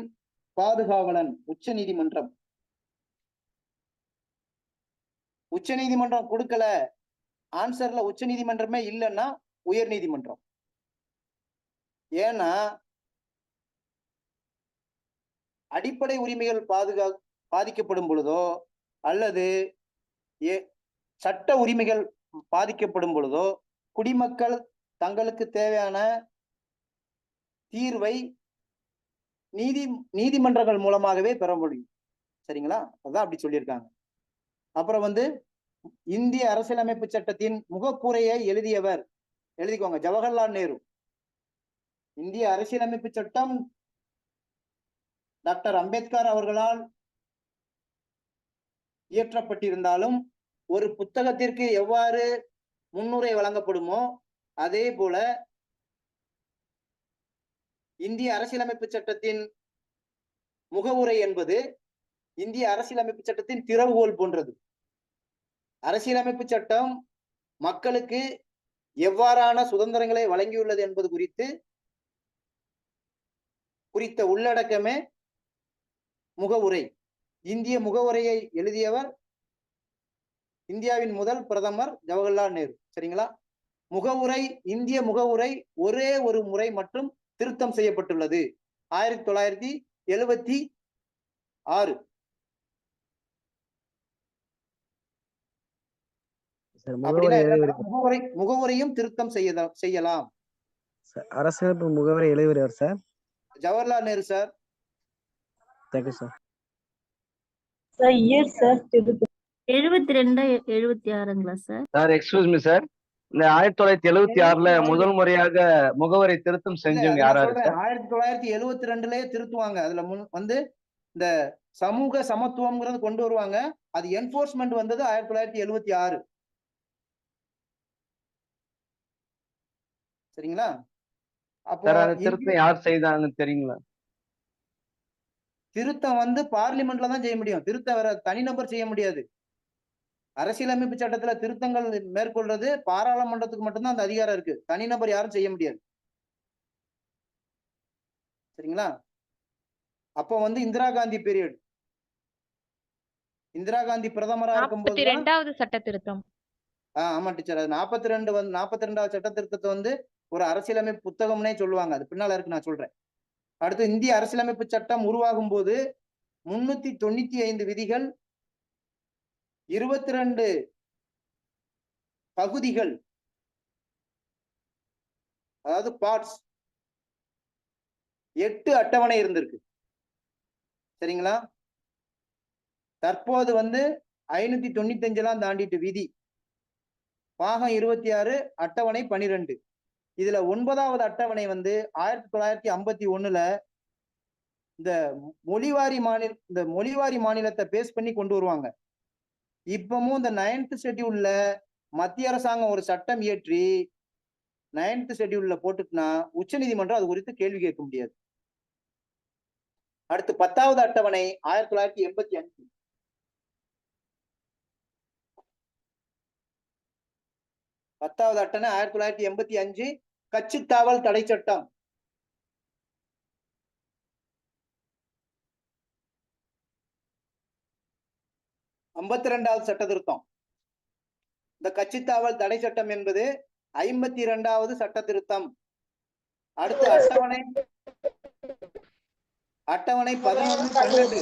Speaker 1: பாதுகாவலன் உச்ச நீதிமன்றம். உச்ச நீதிமன்றம் கொடுக்கல, ஆன்சர்ல உச்ச நீதிமன்றமே இல்லைன்னா உயர் நீதிமன்றம். ஏன்னா அடிப்படை உரிமைகள் பாதிக்கப்படும் பொழுதோ அல்லது சட்ட உரிமைகள் பாதிக்கப்படும் பொழுதோ குடிமக்கள் தங்களுக்கு தேவையான தீர்வை நீதிமன்றங்கள் மூலமாகவே பெற முடியும். சரிங்களா? அதான் அப்படி சொல்லியிருக்காங்க. அப்புறம் வந்து இந்திய அரசியலமைப்பு சட்டத்தின் முகப்புரையை எழுதியவர் எழுதிக்கோங்க, ஜவஹர்லால் நேரு. இந்திய அரசியலமைப்பு சட்டம் டாக்டர் அம்பேத்கர் அவர்களால் இயற்றப்பட்டிருந்தாலும் ஒரு புத்தகத்திற்கு எவ்வாறு முன்னுரை வழங்கப்படுமோ அதே போல இந்திய அரசியலமைப்பு சட்டத்தின் முகவுரை என்பது இந்திய அரசியலமைப்பு சட்டத்தின் திறவுகோல் போன்றது. அரசியலமைப்பு சட்டம் மக்களுக்கு எவ்வாறான சுதந்திரங்களை வழங்கியுள்ளது என்பது குறித்த உள்ளடக்கமே முகவுரை. இந்திய முகவுரையை எழுதியவர் இந்தியாவின் முதல் பிரதமர் ஜவஹர்லால் நேரு. சரிங்களா? முகவுரை, இந்திய முகவுரை ஒரே ஒரு முறை மட்டும் திருத்தம் செய்யப்பட்டுள்ளது, 1976. முகவுரையும் திருத்தம் செய்யலாம்.
Speaker 9: அரசியலமைப்பு முகவரை எழுதுகிறார் sir
Speaker 1: Jawaharlal Nehru sir.
Speaker 9: Thank you sir.
Speaker 4: Sir year sir
Speaker 2: 72 76ங்களா sir?
Speaker 7: Sir excuse me sir, இந்த 1976ல முதல் முறையாக முகவரை திருத்தம் செஞ்சவங்க யாரா இருக்கு?
Speaker 1: 1972லயே திருத்துவாங்க. அதுல வந்து இந்த சமூக சமத்துவம்ங்கிறது கொண்டு வருவாங்க. அது என்போர்ஸ்மெண்ட் வந்தது 1976. சரிங்களா? அப்போ
Speaker 7: சார் அந்த திருத்தம் யார் செய்தாங்கன்னு தெரியுங்களா?
Speaker 1: திருத்தம் வந்து பார்லிமெண்ட்ல தான் செய்ய முடியும். திருத்தம் வேற தனிநபர் செய்ய முடியாது. அரசியலமைப்பு சட்டத்துல திருத்தங்கள் மேற்கொள்றது பாராளுமன்றத்துக்கு மட்டும்தான் அந்த அதிகாரம் இருக்கு. தனிநபர் யாரும் செய்ய முடியாது. சரிங்களா? அப்போ வந்து இந்திரா காந்தி பீரியட், இந்திரா காந்தி பிரதமரா இருக்கும்போது
Speaker 3: 42வது சட்ட திருத்தம்.
Speaker 1: ஆமா டீச்சர், அது 42வது சட்ட திருத்தத்தை வந்து ஒரு அரசியலமைப்பு புத்தகம்னே சொல்லுவாங்க. அது பின்னால இருக்கு, நான் சொல்றேன். அடுத்து இந்திய அரசியலமைப்பு சட்டம் உருவாகும் போது 395 விதிகள், 22 பகுதிகள், அதாவது பார்ட்ஸ், 8 அட்டவணை இருந்திருக்கு. சரிங்களா? தற்போது வந்து 595 தாண்டிட்டு விதி, பாகம் 26, அட்டவணை 12. இதுல 9வது அட்டவணை வந்து 1951 இந்த மொழிவாரி மாநிலத்தை பேஸ் பண்ணி கொண்டு வருவாங்க. இப்பவும் இந்த 9th ஷெட்யூல்ல மத்திய அரசாங்கம் ஒரு சட்டம் இயற்றி 9th ஷெட்யூல்ல போட்டுட்டுனா உச்சநீதிமன்றம் அது குறித்து கேள்வி கேட்க முடியாது. அடுத்து 10வது அட்டவணை 1985. 10வது அட்டவணை 1985 கட்சித்தாவல் தடை சட்டம். சட்ட திருத்தம். இந்த கட்சித்தாவல் தடை சட்டம் என்பது 52வது சட்ட திருத்தம். அடுத்து அட்டவணை 11-12.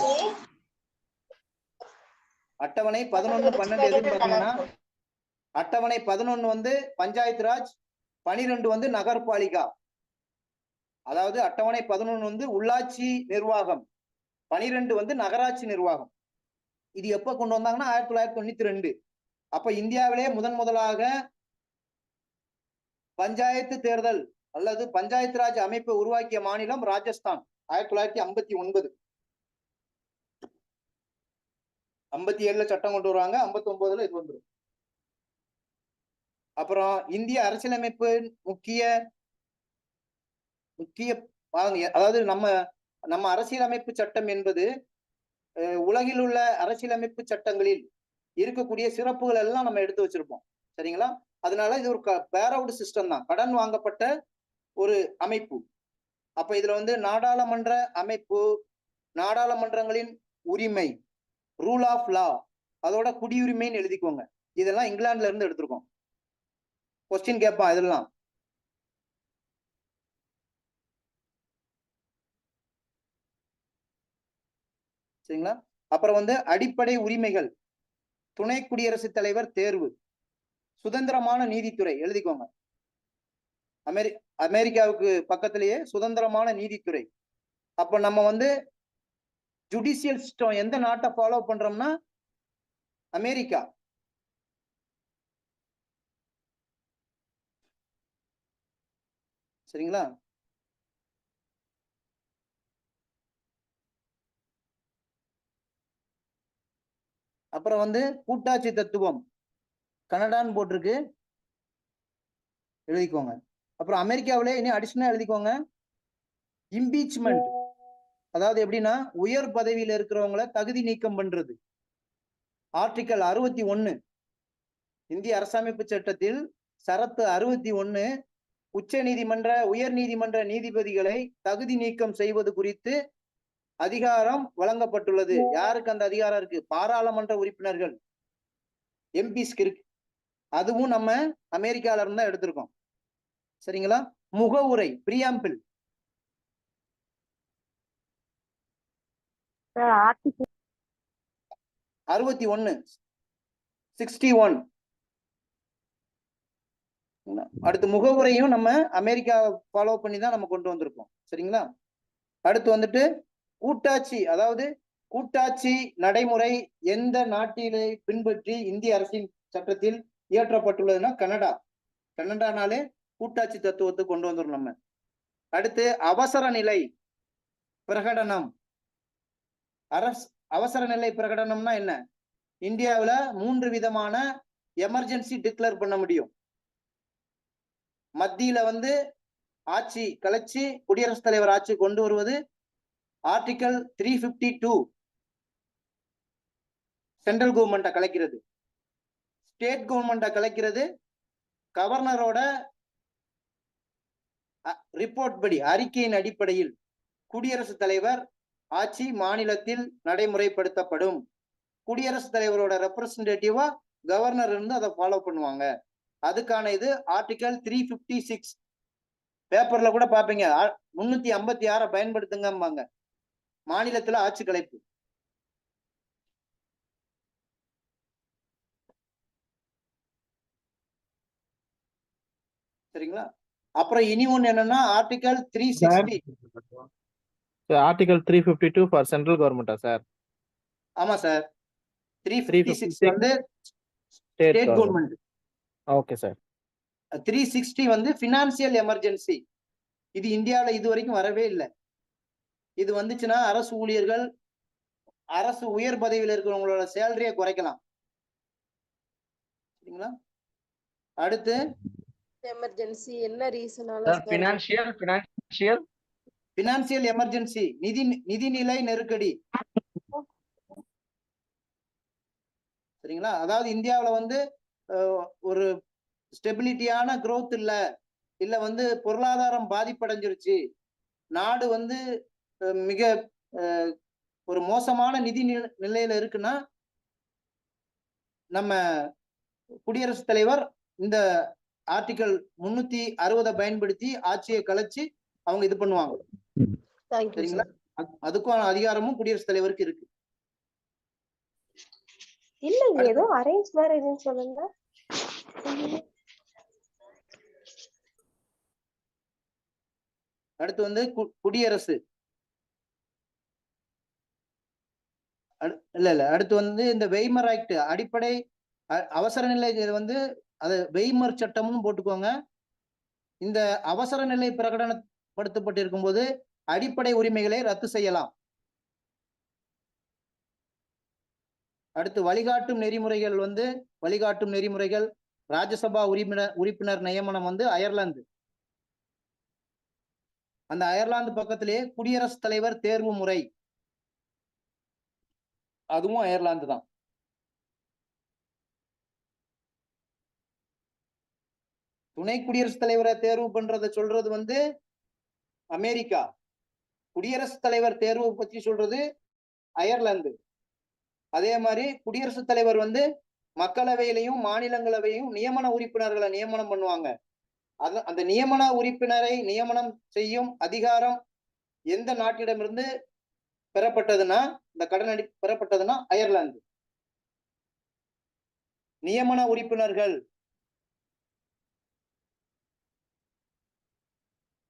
Speaker 1: அட்டவணை 11-12 எதுன்னு பாத்தீங்கன்னா, அட்டவணை 11 வந்து பஞ்சாயத்து ராஜ், 12 வந்து நகர்பாலிகா. அதாவது அட்டவணை 11 வந்து உள்ளாட்சி நிர்வாகம், 12 வந்து நகராட்சி நிர்வாகம். இது எப்ப கொண்டு வந்தாங்கன்னா 1992. அப்ப இந்தியாவிலே முதலாக பஞ்சாயத்து தேர்தல் அல்லது பஞ்சாயத்து ராஜ் அமைப்பை உருவாக்கிய மாநிலம் ராஜஸ்தான், 1959. 57 சட்டம் கொண்டு வருவாங்க, 59 இது வந்துடும். அப்புறம் இந்திய அரசியலமைப்பு முக்கிய அதாவது நம்ம அரசியலமைப்பு சட்டம் என்பது உலகில் உள்ள அரசியலமைப்பு சட்டங்களில் இருக்கக்கூடிய சிறப்புகள் எல்லாம் நம்ம எடுத்து வச்சிருப்போம். சரிங்களா? அதனால இது ஒரு பேரவுட் சிஸ்டம் தான், கடன் வாங்கப்பட்ட ஒரு அமைப்பு. அப்ப இதுல வந்து நாடாளுமன்ற அமைப்பு, நாடாளுமன்றங்களின் உரிமை, ரூல் ஆஃப் லா, அதோட குடியுரிமைன்னு எழுதிக்கோங்க. இதெல்லாம் இங்கிலாந்துல இருந்து எடுத்திருக்கோம். கொஸ்டின் கேட்பான் இதெல்லாம். சரிங்களா? அப்புறம் வந்து அடிப்படை உரிமைகள், துணை குடியரசுத் தலைவர் தேர்வு, சுதந்திரமான நீதித்துறை எழுதிக்கோங்க. அமெரிக்காவுக்கு பக்கத்திலேயே சுதந்திரமான நீதித்துறை. அப்ப நம்ம வந்து ஜுடிஷியல் சிஸ்டம் எந்த நாட்டை ஃபாலோ பண்றோம்னா அமெரிக்கா. சரிங்களா? அப்புறம் வந்து கூட்டாட்சி தத்துவம், கனடான்னு போட்டிருக்கு, எழுதிக்கோங்க. அப்புறம் அமெரிக்காவிலே இனி அடிஷனலா எழுதிக்கோங்க, இம்பீச்மெண்ட். அதாவது எப்படின்னா உயர் பதவியில இருக்கிறவங்களை தகுதி நீக்கம் பண்றது. ஆர்டிகல் 61 இந்திய அரசமைப்பு சட்டத்தில் சரத்து 61 உச்ச நீதிமன்ற, உயர் நீதிமன்ற நீதிபதிகளை தகுதி நீக்கம் செய்வது குறித்து அதிகாரம் வழங்கப்பட்டுள்ளது. யாருக்கு அந்த அதிகாரம் இருக்கு? பாராளுமன்ற உறுப்பினர்கள், எம்பிஸ்க்கு இருக்கு. அதுவும் நம்ம அமெரிக்கால இருந்தா எடுத்திருக்கோம். சரிங்களா? முகவுரை, பிரியாம்பிள்.
Speaker 2: ஆர்டிகல்
Speaker 1: 61 61. அடுத்து முகவுரையும் நம்ம அமெரிக்கா ஃபாலோ பண்ணி தான் நம்ம கொண்டு வந்திருக்கோம். சரிங்களா? அடுத்து வந்துட்டு கூட்டாட்சி, அதாவது கூட்டாட்சி நடைமுறை எந்த நாட்டிலே பின்பற்றி இந்திய அரசின் சட்டத்தில் இயற்றப்பட்டுள்ளதுன்னா கனடா. கனடானாலே கூட்டாட்சி தத்துவத்தை கொண்டு வந்துடும் நம்ம. அடுத்து அவசர நிலை பிரகடனம், அவசர நிலை பிரகடனம்னா என்ன? இந்தியாவுல 3 விதமான எமர்ஜென்சி டிக்ளேர் பண்ண முடியும். மத்தியில வந்து ஆட்சி கலைச்சு குடியரசுத் தலைவர் ஆட்சி கொண்டு வருவது ஆர்டிகல் 352 சென்ட்ரல் கவர்மெண்ட்டை கலைக்கிறது. ஸ்டேட் கவர்மெண்ட்டை கலைக்கிறது கவர்னரோட ரிப்போர்ட் படி, அறிக்கையின் அடிப்படையில் குடியரசுத் தலைவர் ஆட்சி மாநிலத்தில் நடைமுறைப்படுத்தப்படும். குடியரசுத் தலைவரோட ரெப்ரசன்டேட்டிவா கவர்னர் இருந்து அதை ஃபாலோ பண்ணுவாங்க. அதுக்கான இது ஆர்டிகல் 356. பேப்பர்ல கூட பாப்பீங்க, 356 பயன்படுத்துங்கம்பாங்க. மாநிலத்துல ஆட்சி கலைப்பு. சரிங்களா? அப்புறம் இனி ஒண்ணு என்னன்னா ஆர்டிகல் 360.
Speaker 8: ஆர்டிகல் 352 ஃபார் சென்ட்ரல் கவர்மெண்டா சார்?
Speaker 1: ஆமா சார். 356 வந்து
Speaker 8: state
Speaker 1: state
Speaker 8: government.
Speaker 1: Government.
Speaker 8: Okay sir.
Speaker 1: 360 வந்து பினான்சியல் எமர்ஜென்சி. இது இந்தியாவில இது வரைக்கும் வரவே இல்லை. இது வந்துச்சுன்னா அரசு ஊழியர்கள், அரசு உயர் பதவியில் இருக்கிறவங்களோட சேலரியை குறைக்கலாம். சரிங்களா? அடுத்து
Speaker 4: எமர்ஜென்சி என்ன ரீசனால
Speaker 7: சார்
Speaker 1: பினான்சியல் எமர்ஜென்சி, நிதிநிலை நெருக்கடி. சரிங்களா? அதாவது இந்தியாவுல வந்து ஒரு ஸ்டெபிலிட்டியான growth இல்ல வந்து பொருளாதாரம் பாதிப்படைஞ்சிருச்சு, நாடு வந்து மிக ஒரு மோசமான நிதி நிலையில இருக்குன்னா நம்ம குடியரசுத் தலைவர் இந்த ஆர்டிகல் 360 பயன்படுத்தி ஆட்சியை கலைச்சு அவங்க இது பண்ணுவாங்க. சரிங்களா? அதுக்கும் அதிகாரமும் குடியரசுத் தலைவருக்கு இருக்கு.
Speaker 4: இல்ல ஏதோ அரேஞ்ச் மேரேஜ்னு சொல்லுங்க.
Speaker 1: அடுத்து வந்து குடியரசு. இல்ல அடுத்து வந்து இந்த வெய்மர் ஆக்ட், அடிப்படை அவசர நிலை வந்து அது வெய்மர் சட்டம்னு போட்டுக்கோங்க. இந்த அவசர நிலை பிரகடனப்படுத்தப்பட்டிருக்கும் போது அடிப்படை உரிமைகளை ரத்து செய்யலாம். அடுத்து வழிகாட்டும் நெறிமுறைகள் ராஜ்யசபா உறுப்பினர் நியமனம் வந்து அயர்லாந்து. அந்த அயர்லாந்து பக்கத்திலே குடியரசுத் தலைவர் தேர்வு முறை, அதுவும் அயர்லாந்து தான். துணை குடியரசுத் தலைவரை தேர்வு பண்றதை சொல்றது வந்து அமெரிக்கா. குடியரசுத் தலைவர் தேர்வு பற்றி சொல்றது அயர்லாந்து. அதே மாதிரி குடியரசுத் தலைவர் வந்து மக்களவையிலையும் மாநிலங்களவையும் நியமன உறுப்பினர்களை நியமனம் பண்ணுவாங்க. அந்த நியமன உறுப்பினரை நியமனம் செய்யும் அதிகாரம் எந்த நாட்டிடமிருந்து பெறப்பட்டதுன்னா, இந்த கடன் பெறப்பட்டதுன்னா அயர்லாந்து. நியமன உறுப்பினர்கள்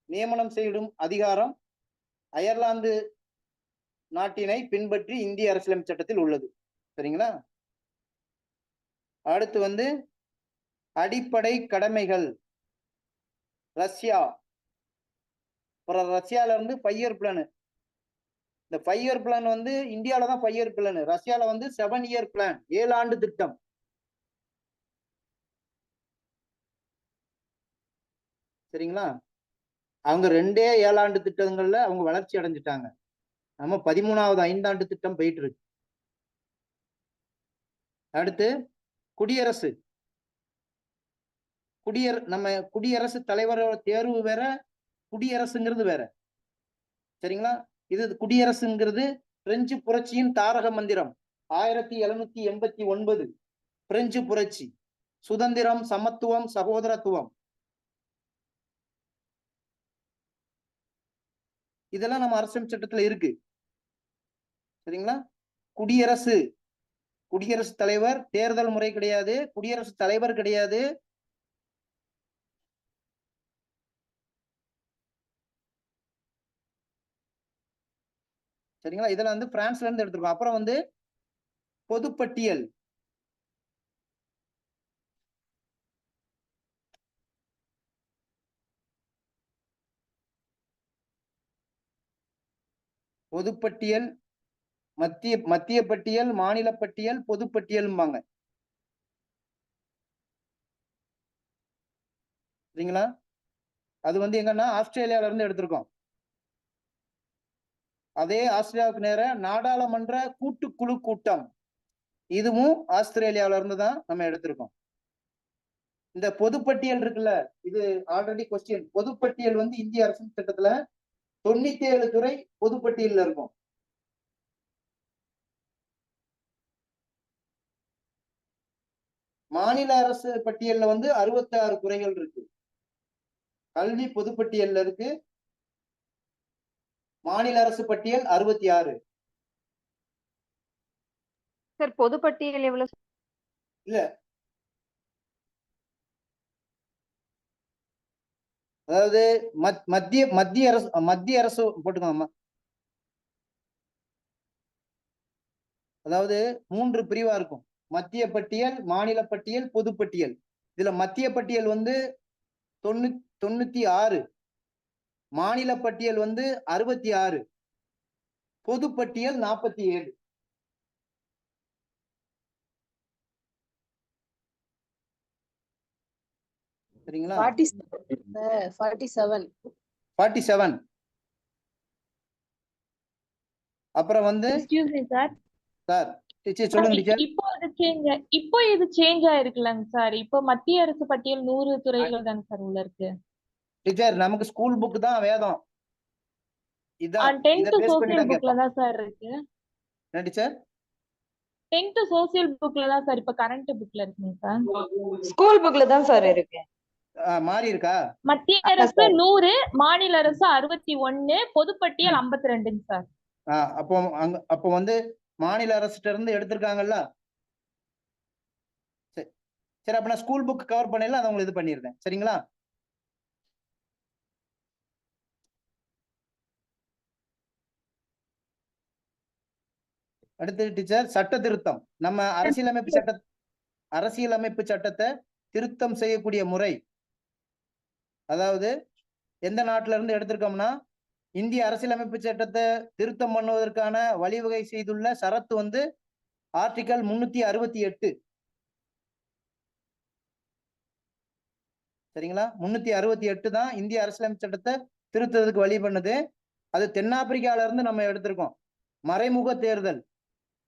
Speaker 1: நியமனம் செய்யும் அதிகாரம் அயர்லாந்து நாட்டினை பின்பற்றி இந்திய அரசியலமைப்பு சட்டத்தில் உள்ளது. சரிங்களா? அடுத்து வந்து அடிப்படை கடமைகள். ரஷ்யா, ரஷ்யால இருந்து 5 இயர் பிளான். இந்த 5 இயர் பிளான் வந்து இந்தியாவில தான் 5 இயர் பிளான், ரஷ்யால வந்து 7 இயர் பிளான், 7 ஆண்டு திட்டம். சரிங்களா? அவங்க 2 7 ஆண்டு திட்டங்கள்ல அவங்க வளர்ச்சி அடைஞ்சிட்டாங்க. நம்ம 13வது 5 ஆண்டு திட்டம் போயிட்டு இருக்கு. அடுத்து குடியரசு. நம்ம குடியரசு தலைவரோட தேர்வு வேற, குடியரசுங்கிறது வேற. சரிங்களா? இது குடியரசுங்கிறது பிரெஞ்சு புரட்சியின் தாரக மந்திரம். 1789 பிரெஞ்சு புரட்சி. சுதந்திரம், சமத்துவம், சகோதரத்துவம், இதெல்லாம் நம்ம அரசியல் சட்டத்துல இருக்கு. சரிங்களா? குடியரசுத் தலைவர் தேர்தல் முறை கிடையாது, குடியரசுத் தலைவர் கிடையாது. சரிங்களா? இதெல்லாம் வந்து பிரான்ஸ்ல இருந்து எடுத்திருக்கோம். அப்புறம் வந்து பொதுப்பட்டியல். பொதுப்பட்டியல் மத்திய பட்டியல், மாநில பட்டியல், பொதுப்பட்டியல்பாங்க. சரிங்களா? அது வந்து எங்கன்னா ஆஸ்திரேலியால இருந்து எடுத்திருக்கோம். அதே ஆஸ்திரேலியாவுக்கு நேர நாடாளுமன்ற கூட்டுக்குழு கூட்டம், இதுவும் ஆஸ்திரேலியாவில இருந்து தான் நம்ம எடுத்திருக்கோம். இந்த பொதுப்பட்டியல் இருக்குல்ல, இது ஆல்ரெடி கொஸ்டின். பொதுப்பட்டியல் வந்து இந்திய அரசின் சட்டத்துல 97 துறை பொதுப்பட்டியல்ல இருக்கும். மாநில அரசு பட்டியல்ல வந்து 66 துறைகள் இருக்கு. கல்வி பொதுப்பட்டியல்ல இருக்கு. மாநில அரசு பட்டியல் 66.
Speaker 3: சார் பொதுப்பட்டியல் எவ்வளவு?
Speaker 1: இல்ல, அதாவது மத்திய அரசு போட்டுக்கோங்க. அதாவது 3 பிரிவா இருக்கும். மத்திய பட்டியல், மாநில பட்டியல், பொதுப்பட்டியல். இதுல மத்திய பட்டியல் வந்து 96, மாநில பட்டியல் வந்து 66, பொதுப்பட்டியல் 47. சரிங்களா? 47. அப்புறம் வந்து
Speaker 10: எக்ஸ்கியூஸ் மீ சார்.
Speaker 1: சார் சொல்லுங்க டீச்சர்.
Speaker 10: இப்போ இது சேஞ்ச் ஆயிருக்குலங்க சார். இப்போ மத்திய அரசு பட்டியல் 100 துறைகள் தானே சார் உள்ள இருக்கு.
Speaker 1: டீச்சர் நமக்கு ஸ்கூல் புக் தான் வேதம். இதான்
Speaker 10: 10th
Speaker 1: பேஸ் பண்ணி
Speaker 10: சோசியல்
Speaker 1: தான்
Speaker 10: புக்ல
Speaker 1: கேட்பான்.
Speaker 10: தான் சார் இருக்கு.
Speaker 1: என்ன டீச்சர்?
Speaker 10: 10th சோசியல் புக்ல தான் சார் இப்ப கரண்ட் புக்ல இருக்குங்க சார்.
Speaker 3: ஸ்கூல் புக்ல தான் சார் இருக்கு.
Speaker 1: மாறி இருக்கா?
Speaker 10: மத்திய அரசு 100, மாநில அரசு 61, பொதுப்பட்டியல் 52ங்க சார்.
Speaker 1: அப்போ வந்து மாநில அரசுட்ட இருந்து எடுத்திருக்காங்கல்ல. சரி, அப்ப நான் ஸ்கூல் புக் கவர் பண்ணல, அதை உங்களுக்கு இது பண்ணிருந்தேன். சரிங்களா? அடுத்து டீச்சர் சட்ட திருத்தம். நம்ம அரசியலமைப்பு சட்டத்தை திருத்தம் செய்யக்கூடிய முறை, அதாவது எந்த நாட்டுல இருந்து எடுத்திருக்கோம்னா, இந்திய அரசியலமைப்பு சட்டத்தை திருத்தம் பண்ணுவதற்கான வழிவகை செய்துள்ள சரத்து வந்து ஆர்டிகல் 368. சரிங்களா? 368 தான் இந்திய அரசியலமைப்பு சட்டத்தை திருத்துறதுக்கு வழி பண்ணுது. அது தென்னாப்பிரிக்கால இருந்து நம்ம எடுத்திருக்கோம். மறைமுக தேர்தல்,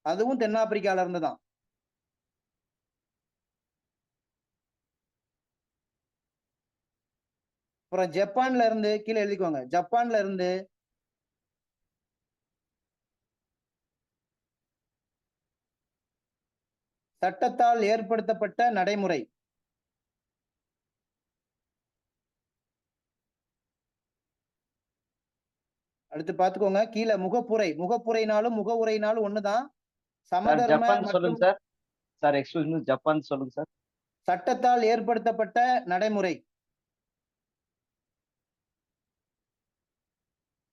Speaker 1: அதுவும் தென்னாப்பிரிக்கால இருந்து தான். அப்புறம் ஜப்பான்ல இருந்து, கீழே எழுதிக்கோங்க, ஜப்பான்ல இருந்து சட்டத்தால் ஏற்படுத்தப்பட்ட நடைமுறை. அடுத்து பாத்துக்கோங்க, கீழே முகப்புரைனாலும் முகவுரைனாலும் ஒண்ணுதான். சமதர்ம
Speaker 7: ஜப்பான்
Speaker 1: மற்றும்
Speaker 7: சொல்லுங்க sir. Sir excuse me, Japan சொல்லுங்க சார்.
Speaker 1: சட்டத்தால் ஏற்படுத்தப்பட்ட நடைமுறை.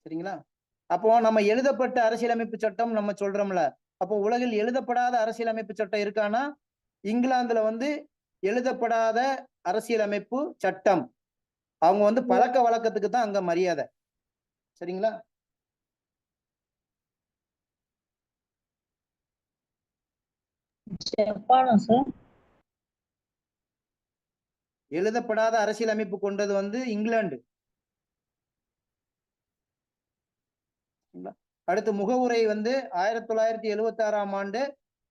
Speaker 1: சரிங்களா? அப்போ நம்ம எழுதப்பட்ட அரசியலமைப்பு சட்டம் நம்ம சொல்றோம்ல, அப்போ உலகில் எழுதப்படாத அரசியலமைப்பு சட்டம் இருக்கானா? இங்கிலாந்துல வந்து எழுதப்படாத அரசியலமைப்பு சட்டம். அவங்க வந்து பழக்க வழக்கத்துக்கு தான் அங்க மரியாதை. சரிங்களா?
Speaker 2: ஜப்பானா சார்?
Speaker 1: எழுதப்படாத அரசியலமைப்பு கொண்டது வந்து இங்கிலாந்து. அடுத்து முகவுரை வந்து 1976ஆம் ஆண்டு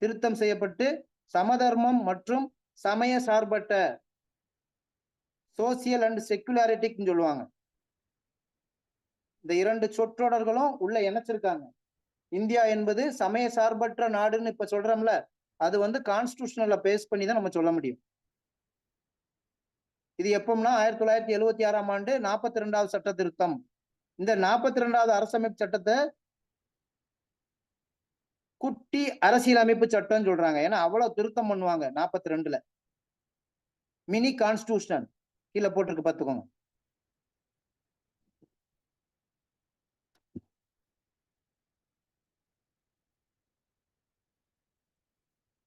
Speaker 1: திருத்தம் செய்யப்பட்டு சமதர்மம் மற்றும் சமய சார்பற்ற, சோசியல் அண்ட் செக்குலாரிட்டின்னு சொல்லுவாங்க. இந்த 2 சொற்றொடர்களும் உள்ள இணைச்சிருக்காங்க. இந்தியா என்பது சமய சார்பற்ற நாடுன்னு இப்ப சொல்றோம்ல, அது வந்து கான்ஸ்டிடியூஷனல்ல பேஸ் பண்ணி தான் நம்ம சொல்ல முடியும். இது எப்போம்னா 1976ஆம் ஆண்டு 42வது சட்ட திருத்தம். இந்த 42வது அரசமைப்பு சட்டத்தை குட்டி அரசியலமைப்பு சட்டம் சொல்றாங்க. ஏன்னா அவ்வளவு திருத்தம் பண்ணுவாங்க 42ல. மினி கான்ஸ்டிடியூஷன் கீழே போட்டிருக்கு, பாத்துக்கோங்க.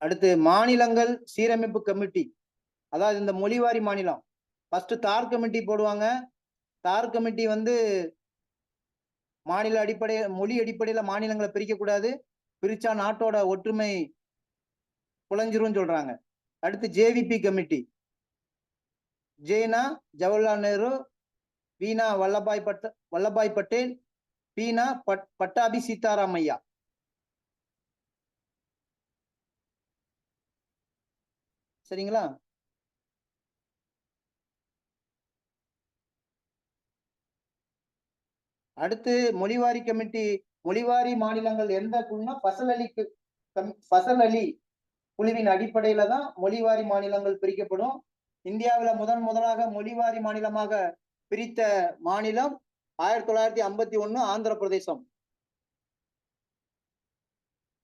Speaker 1: அடுத்து மாநிலங்கள் சீரமைப்பு கமிட்டி, அதாவது இந்த மொழிவாரி மாநிலம். ஃபர்ஸ்ட் தார் கமிட்டி போடுவாங்க. தார் கமிட்டி வந்து மாநில அடிப்படை, மொழி அடிப்படையில மாநிலங்களை பிரிக்க கூடாது. பிரிச்சா நாட்டோட ஒற்றுமை குலைஞ்சிரும் சொல்றாங்க. அடுத்து ஜேவிபி கமிட்டி, ஜேனா ஜவஹர்லால் நேரு, வீணா வல்லபாய் பட்டேல், பீனா பட்டாபி சீதாராமையா. சரிங்களா? அடுத்து மொழிவாரி கமிட்டி, மொழிவாரி மாநிலங்கள் எந்த குழுனா ஃபசல் அலி குழுவின் அடிப்படையில தான் மொழிவாரி மாநிலங்கள் பிரிக்கப்படும். இந்தியாவில முதலாக மொழிவாரி மாநிலமாக பிரித்த மாநிலம் 1951 ஆந்திர பிரதேசம்.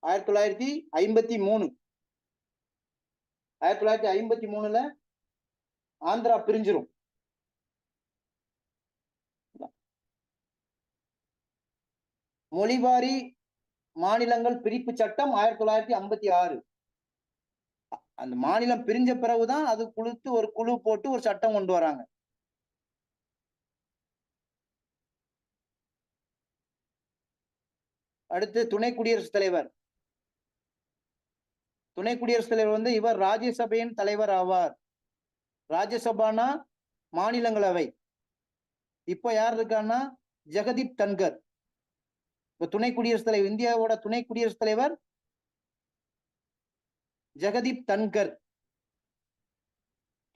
Speaker 1: 1953 1953ல ஆந்திரா பிரிஞ்சிரும். மொழிவாரி மாநிலங்கள் பிரிப்பு சட்டம் 1956. அந்த மாநிலம் பிரிஞ்ச பிறகுதான் அது ஒரு குழு போட்டு ஒரு சட்டம் கொண்டு வராங்க. அடுத்து துணை குடியரசுத் தலைவர். துணை குடியரசுத் தலைவர் வந்து இவர் ராஜ்யசபையின் தலைவர் ஆவார். ராஜ்யசபானா மாநிலங்களவை. இப்ப யார் இருக்கான்னா ஜெகதீப் தன்கர். இப்ப துணை குடியரசுத் தலைவர், இந்தியாவோட துணை குடியரசுத் தலைவர் ஜெகதீப் தன்கர்.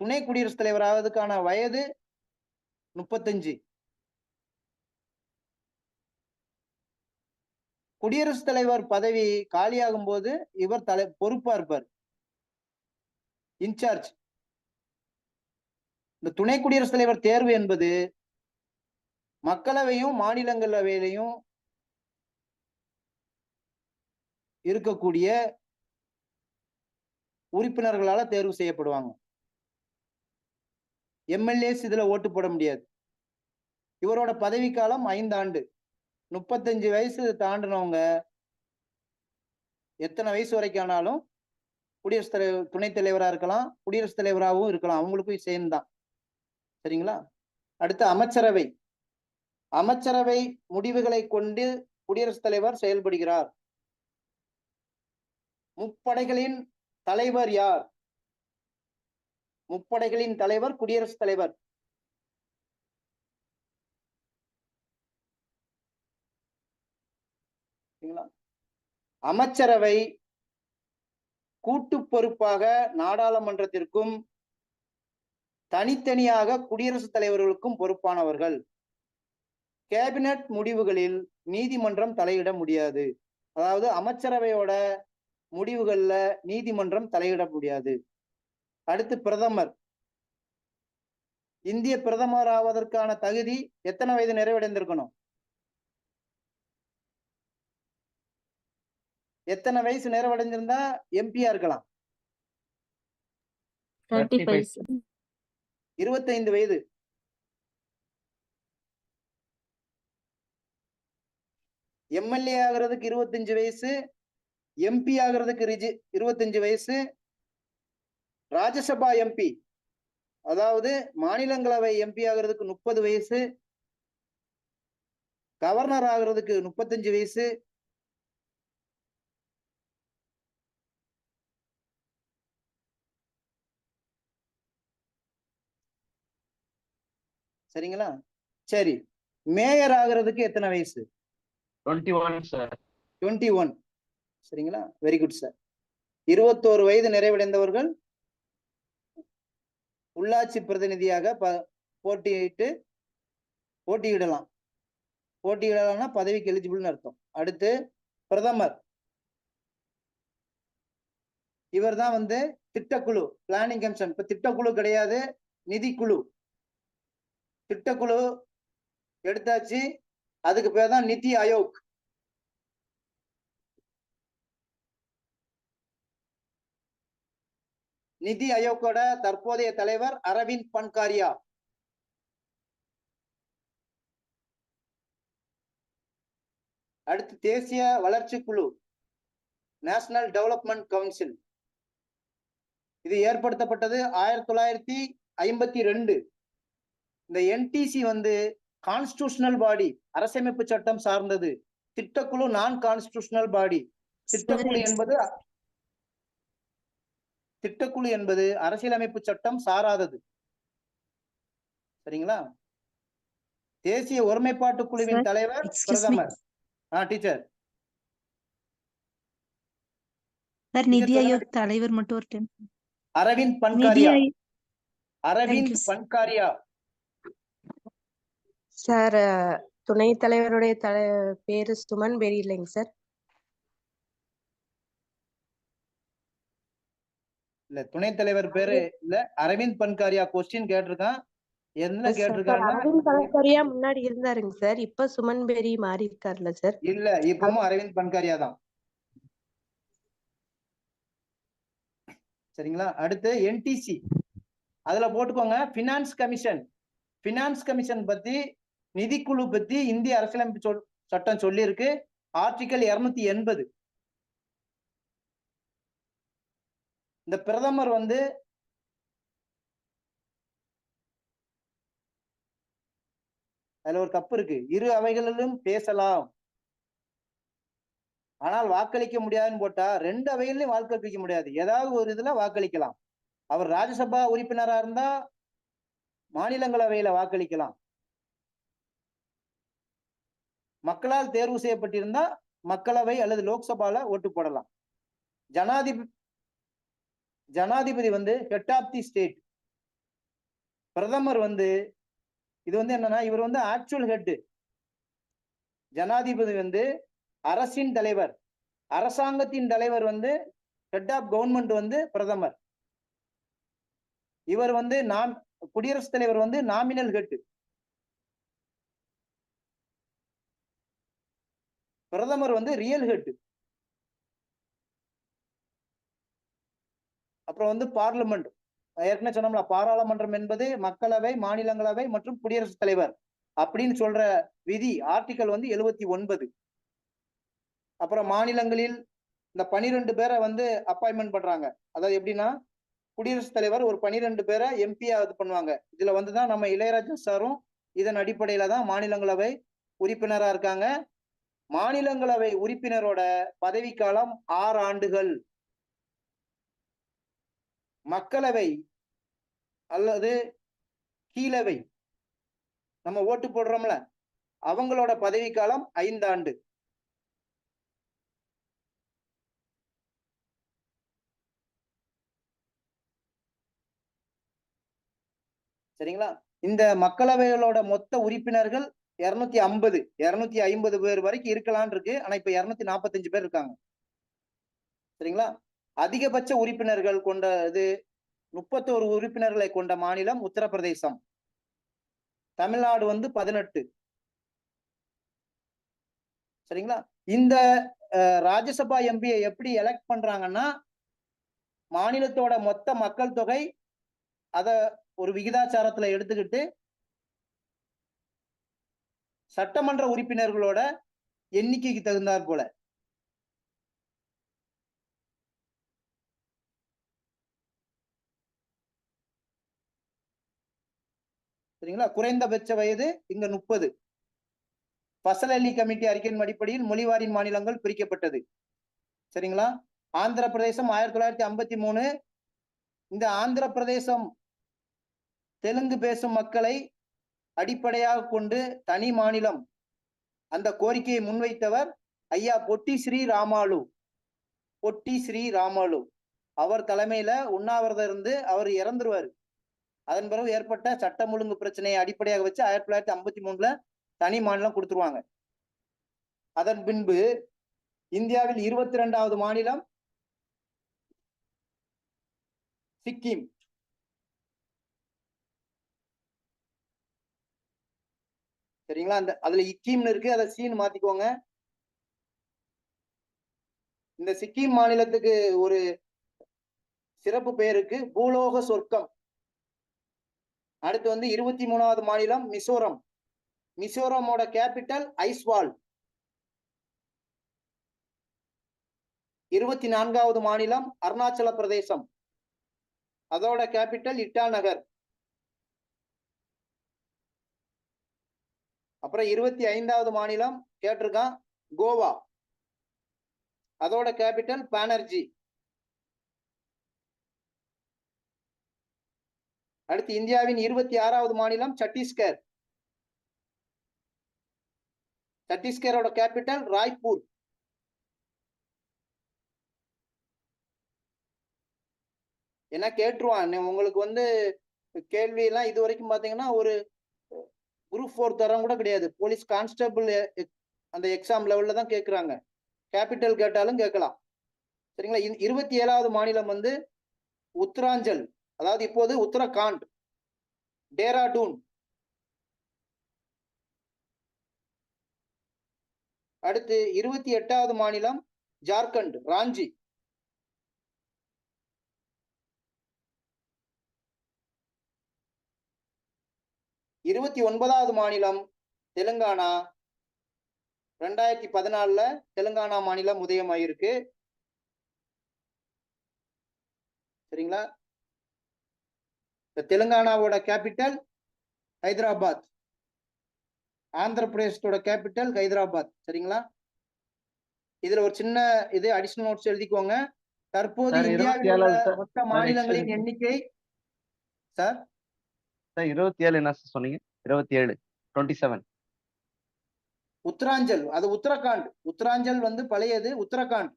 Speaker 1: துணை குடியரசுத் தலைவர் ஆவதுக்கான வயது 35. குடியரசுத் தலைவர் பதவி காலியாகும் போது இவர் பொறுப்பா இருப்பார், இன்சார்ஜ். இந்த துணை குடியரசுத் தலைவர் தேர்வு என்பது மக்களவையும் மாநிலங்களவையிலையும் இருக்கக்கூடிய உறுப்பினர்களால தேர்வு செய்யப்படுவாங்க. எம்எல்ஏஸ் இதுல ஓட்டு போட முடியாது. இவரோட பதவிக்காலம் 5 ஆண்டு. 35 வயசு தாண்டினவங்க எத்தனை வயசு வரைக்கும் ஆனாலும் குடியரசுத் தலைவர் துணைத் தலைவரா இருக்கலாம், குடியரசுத் தலைவராகவும் இருக்கலாம். அவங்களுக்கும் சேர்ந்து தான். சரிங்களா? அடுத்து அமைச்சரவை. அமைச்சரவை முடிவுகளை கொண்டு குடியரசுத் தலைவர் செயல்படுகிறார். முப்படைகளின் தலைவர் யார்? முப்படைகளின் தலைவர் குடியரசுத் தலைவர். அமைச்சரவை கூட்டு பொறுப்பாக நாடாளுமன்றத்திற்கும் தனித்தனியாக குடியரசுத் தலைவர்களுக்கும் பொறுப்பானவர்கள். கேபினட் முடிவுகளில் நீதிமன்றம் தலையிட முடியாது. அதாவது அமைச்சரவையோட முடிவுகள்ல நீதிமன்றம் தலையிட முடியாது. அடுத்து பிரதமர். இந்திய பிரதமர் ஆவதற்கான தகுதி எத்தனை வயது நிறைவடைந்திருக்கணும்? எத்தனை வயசு நிறைவடைஞ்சிருந்தா எம்பியா இருக்கலாம்?
Speaker 2: 35.
Speaker 1: 25 வயது. எம்எல்ஏ ஆகிறதுக்கு 25 வயசு, எம்பி ஆகிறதுக்கு 25 வயசு, ராஜ்யசபா எம்பி அதாவது மாநிலங்களவை எம்பி ஆகிறதுக்கு 30 வயசு, கவர்னர் ஆகிறதுக்கு 35 வயசு, சரிங்களா? சரி, மேயர் ஆகிறதுக்கு எத்தனை வயசு?
Speaker 7: 21 சார்.
Speaker 1: 21. சரிங்களா? Very good sir. 21 வயது நிறைவடைந்தவர்கள் உள்ளாட்சி பிரதிநிதியாக போட்டியிடலாம். போட்டியிடலாம்னா பதவிக்கு எலிஜிபிள்னு அர்த்தம். அடுத்து பிரதமர். இவர் தான் வந்து திட்டக்குழு, பிளானிங் கமிஷன். இப்ப திட்டக்குழு கிடையாது, நிதிக்குழு. திட்டக்குழு எடுத்தாச்சு, அதுக்கு பேர் தான் நிதி ஆயோக். நிதி ஆயோக்கோட தற்போதைய தலைவர் அரவிந்த் பன்காரியா. அடுத்து தேசிய வளர்ச்சி குழு, நேஷனல் டெவலப்மெண்ட் கவுன்சில். இது ஏற்படுத்தப்பட்டது 1952. இந்த என்டிசி வந்து கான்ஸ்டிடியூஷனல் பாடி, அரசமைப்பு சட்டம் சார்ந்தது. திட்டக்குழு நான் கான்ஸ்டிடியூஷனல் பாடி. திட்டக்குழு என்பது அரசியலமைப்பு சட்டம் சாராதது. சரிங்களா? தேசிய ஒருமைப்பாட்டு குழுவின் தலைவர் பிரதமர். டீச்சர்.
Speaker 2: சார் நிதி ஆயோக் தலைவர் மட்டும் ஒரு டைம்.
Speaker 1: அரவிந்த் பன்காரியா. அரவிந்த் பன்காரியா.
Speaker 4: சார் துணைத் தலைவருடைய பேரு சுமன் பெரி இல்லைங்க சார்?
Speaker 1: இல்ல துணைத் தலைவர் பேரு இல்ல, அரவிந்த் பன்காரியா. கொஸ்டின் கேட்டிருக்கான். என்ன கேட்டிருக்காருன்னா,
Speaker 4: அரவிந்த் பன்காரியா முன்னாடி இருந்தாருங்க சார், இப்ப சுமன் பெரி மாறி இருக்காருல்ல சார்?
Speaker 1: இல்ல இப்பவும் அரவிந்த் பன்காரியா தான். சரிங்களா? அடுத்து என்டிசி அதுல போட்டுக்கோங்க. Finance commission. பினான்ஸ் கமிஷன் பத்தி, நிதிக்குழு பத்தி இந்திய அரசியலமைப்பு சட்டம் சொல்லி இருக்கு. ஆர்டிகல் 280. இந்த பிரதமர் வந்து அதுல ஒரு தப்பு இருக்கு. இரு அவைகளிலும் பேசலாம், ஆனால் வாக்களிக்க முடியாதுன்னு போட்டா 2 அவைகளிலும் வாக்களிக்க முடியாது. ஏதாவது ஒரு இதுல வாக்களிக்கலாம். அவர் ராஜ்யசபா உறுப்பினரா இருந்தா மாநிலங்களவையில வாக்களிக்கலாம். மக்களால் தேர்வு செய்யப்பட்டிருந்தா மக்களவை அல்லது லோக்சபால ஓட்டு போடலாம். ஜனாதிபதி வந்து ஹெட் ஆஃப் தி ஸ்டேட். பிரதமர் வந்து இது வந்து என்னன்னா, இவர் வந்து ஆக்சுவல் ஹெட். ஜனாதிபதி வந்து அரசின் தலைவர். அரசாங்கத்தின் தலைவர் வந்து ஹெட் ஆஃப் கவர்மெண்ட் வந்து பிரதமர். இவர் வந்து குடியரசுத் தலைவர் வந்து நாமினல் ஹெட். பிரதமர் வந்து ரியல் ஹெட். அப்புறம் வந்து பார்லிமெண்ட். ஏற்கனவே சொன்னோம்ல, பாராளுமன்றம் என்பது மக்களவை, மாநிலங்களவை மற்றும் குடியரசுத் தலைவர் அப்படின்னு சொல்ற விதி ஆர்டிகல் வந்து 79. அப்புறம் மாநிலங்களில் இந்த 12 பேரை வந்து அப்பாயின்மெண்ட் பண்றாங்க. அதாவது எப்படின்னா, குடியரசுத் தலைவர் ஒரு 12 பேரை எம்பியா இது பண்ணுவாங்க. இதுல வந்துதான் நம்ம இளையராஜா சாரும் இதன் அடிப்படையில தான் மாநிலங்களவை உறுப்பினரா இருக்காங்க. மாநிலங்களவை உறுப்பினரோட பதவிக்காலம் 6 ஆண்டுகள். மக்களவை அல்லது கீழவை நம்ம ஓட்டு போடுறோம்ல, அவங்களோட பதவிக்காலம் 5 ஆண்டு. சரிங்களா? இந்த மக்களவைகளோட மொத்த உறுப்பினர்கள் 250 பேர் வரைக்கும் இருக்கலாம்னு இருக்கு. ஆனா இப்ப 245 பேர் இருக்காங்க. சரிங்களா? அதிகபட்ச உறுப்பினர்கள் கொண்ட இது 31 உறுப்பினர்களை கொண்ட மாநிலம் உத்தரப்பிரதேசம். தமிழ்நாடு வந்து 18. சரிங்களா? இந்த ராஜ்யசபா எம்பியை எப்படி எலெக்ட் பண்றாங்கன்னா, மாநிலத்தோட மொத்த மக்கள் தொகை அத ஒரு விகிதாச்சாரத்துல எடுத்துக்கிட்டு சட்டமன்ற உறுப்பினர்களோட எண்ணிக்கைக்கு தகுந்தாற் போல. சரிங்களா? குறைந்தபட்ச வயது இங்க 30. ஃபசல் அலி கமிட்டி அறிக்கையின் அடிப்படையில் மொழிவாரின் மாநிலங்கள் பிரிக்கப்பட்டது. சரிங்களா? ஆந்திர பிரதேசம் 1953. இந்த ஆந்திர பிரதேசம் தெலுங்கு பேசும் மக்களை அடிப்படையாக கொண்டு தனி மாநிலம் அந்த கோரிக்கையை முன்வைத்தவர் ஐயா பொட்டி ஸ்ரீ ராமாலு. பொட்டி ஸ்ரீ ராமாலு அவர் தலைமையில உண்ணாவிரதம் இருந்து அவர் இறந்துருவாரு. அதன் பிறகு ஏற்பட்ட சட்டம் ஒழுங்கு பிரச்சனையை அடிப்படையாக வச்சு 1953 தனி மாநிலம் கொடுத்துருவாங்க. அதன் பின்பு இந்தியாவில் 22வது மாநிலம் சிக்கிம். சரிங்களா? அந்த அதுல இக்கிம்னு இருக்கு, அதை சீன் மாத்திக்கோங்க. இந்த சிக்கிம் மாநிலத்துக்கு ஒரு சிறப்பு பெயருக்கு பூலோக சொர்க்கம். அடுத்து வந்து 23வது மாநிலம் மிசோரம். மிசோரமோட கேபிட்டல் ஐஸ்வால். 24வது மாநிலம் அருணாச்சல பிரதேசம். அதோட கேபிட்டல் இட்டாநகர். அப்புறம் 25வது மாநிலம் கேட்டிருக்கான் கோவா. அதோட கேபிட்டல் பானர்ஜி. அடுத்து இந்தியாவின் 26வது மாநிலம் சத்தீஸ்கர். சத்தீஸ்கரோட கேபிட்டல் ராய்ப்பூர். என்ன கேட்டுருவான் உங்களுக்கு வந்து கேள்வி எல்லாம் இது வரைக்கும் பாத்தீங்கன்னா ஒரு குரூப் 4 தரம் கூட கிடையாது. போலீஸ் கான்ஸ்டபிள் அந்த எக்ஸாம் லெவல்ல தான் கேட்கிறாங்க. கேபிட்டல் கேட்டாலும் கேட்கலாம். சரிங்களா. 27வது மாநிலம் வந்து உத்தராஞ்சல், அதாவது இப்போது உத்தரகாண்ட். டேராடூன். அடுத்து 28வது மாநிலம் ஜார்க்கண்ட், ராஞ்சி. இருபத்தி 29வது மாநிலம் தெலுங்கானா. 2014 தெலுங்கானா மாநிலம் உதயமாயிருக்கு. சரிங்களா. தெலுங்கானாவோட கேபிட்டல் ஹைதராபாத். ஆந்திர பிரதேசத்தோட கேபிட்டல் ஹைதராபாத். சரிங்களா. இதுல ஒரு சின்ன இது அடிஷனல் நோட்ஸ் எழுதிக்கோங்க. தற்போது இந்தியாவில் உள்ள மொத்த மாநிலங்களின் எண்ணிக்கை சார்
Speaker 7: 27 என்ன சொன்னீங்க? 27 27.
Speaker 1: உத்தராஞ்சல், அது உத்தரகாண்ட். உத்தராஞ்சல் வந்து பழையது உத்தரகாண்ட்.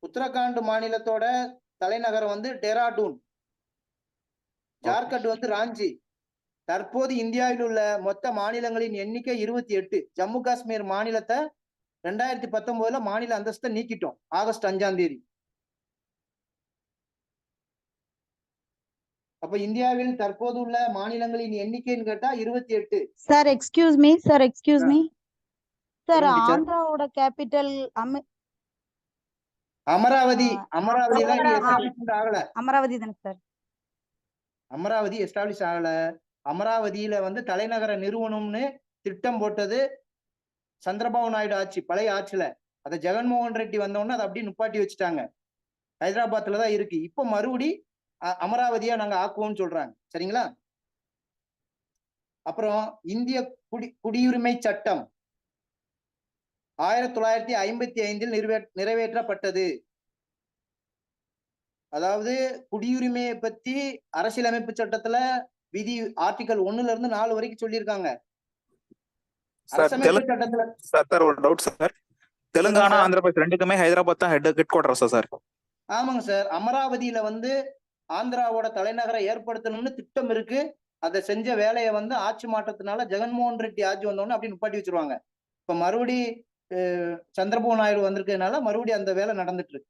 Speaker 1: உத்தரகாண்ட் மாநிலத்தோட தலைநகரம் வந்து டேராடூன். ஜார்க்கண்ட் வந்து ராஞ்சி. தற்போது இந்தியாவில் உள்ள மொத்த மாநிலங்களின் எண்ணிக்கை 28. ஜம்மு காஷ்மீர் மாநிலத்தை 2019 மாநில அந்தஸ்தை நீக்கிட்டோம் ஆகஸ்ட் 5ஆம் தேதி. அப்ப இந்தியாவில் தற்போது உள்ள மாநிலங்களின் எண்ணிக்கைன்னு கேட்டா 28.
Speaker 11: Sir excuse me sir excuse me sir
Speaker 1: சொல்லுங்க டீச்சர்.
Speaker 11: ஆந்திராவோட கேபிட்டல்
Speaker 1: அமராவதி. அமராவதி தான் இனி எஸ்டாப்ளிஷ்மெண்ட் ஆகல.
Speaker 11: அமராவதி தானே சார்?
Speaker 1: அமராவதி எஸ்டாப்ளிஷ் ஆகல. அமராவதியில வந்து தலைநகர நிறுவனம்னு திட்டம் போட்டது சந்திரபாபு நாயுடு ஆட்சி, பழைய ஆட்சியில. அதை ஜெகன்மோகன் ரெட்டி வந்தோடனே அதை அப்படியே நுப்பாட்டி வச்சுட்டாங்க. ஹைதராபாத்ல தான் இருக்கு. இப்ப மறுபடி அமராவதியா நாங்க ஆக்குவோம்னு சொல்றாங்க. சரிங்களா. அப்புறம் இந்திய குடியுரிமை சட்டம் 1955 நிறைவேற்றப்பட்டது. அதாவது குடியுரிமையை பத்தி அரசியலமைப்பு சட்டத்துல விதி ஆர்டிகல் 1ல இருந்து 4 வரைக்கும் சொல்லியிருக்காங்க. அரசமைப்பு சட்டத்துல
Speaker 5: சார் ஒரு டவுட் சார். தெலுங்கானா ஆந்திர பிரதேஷ் ரெண்டுக்குமே ஹைதராபாத் தான் ஹெட் குவார்டர்ஸா சார்?
Speaker 1: ஆமாங்க சார். அமராவதியில வந்து ஆந்திராவோட தலைநகரை ஏற்படுத்தணும்னு திட்டம் இருக்கு. அதை செஞ்ச வேலையை வந்து ஆட்சி மாற்றத்தினால ஜெகன்மோகன் ரெட்டி ஆட்சி வந்தோடனே அப்படி நுப்பாட்டி வச்சிருவாங்க. இப்ப மறுபடி சந்திரபாபு நாயுடு வந்திருக்கிறதுனால மறுபடியும் அந்த வேலை நடந்துட்டு இருக்கு.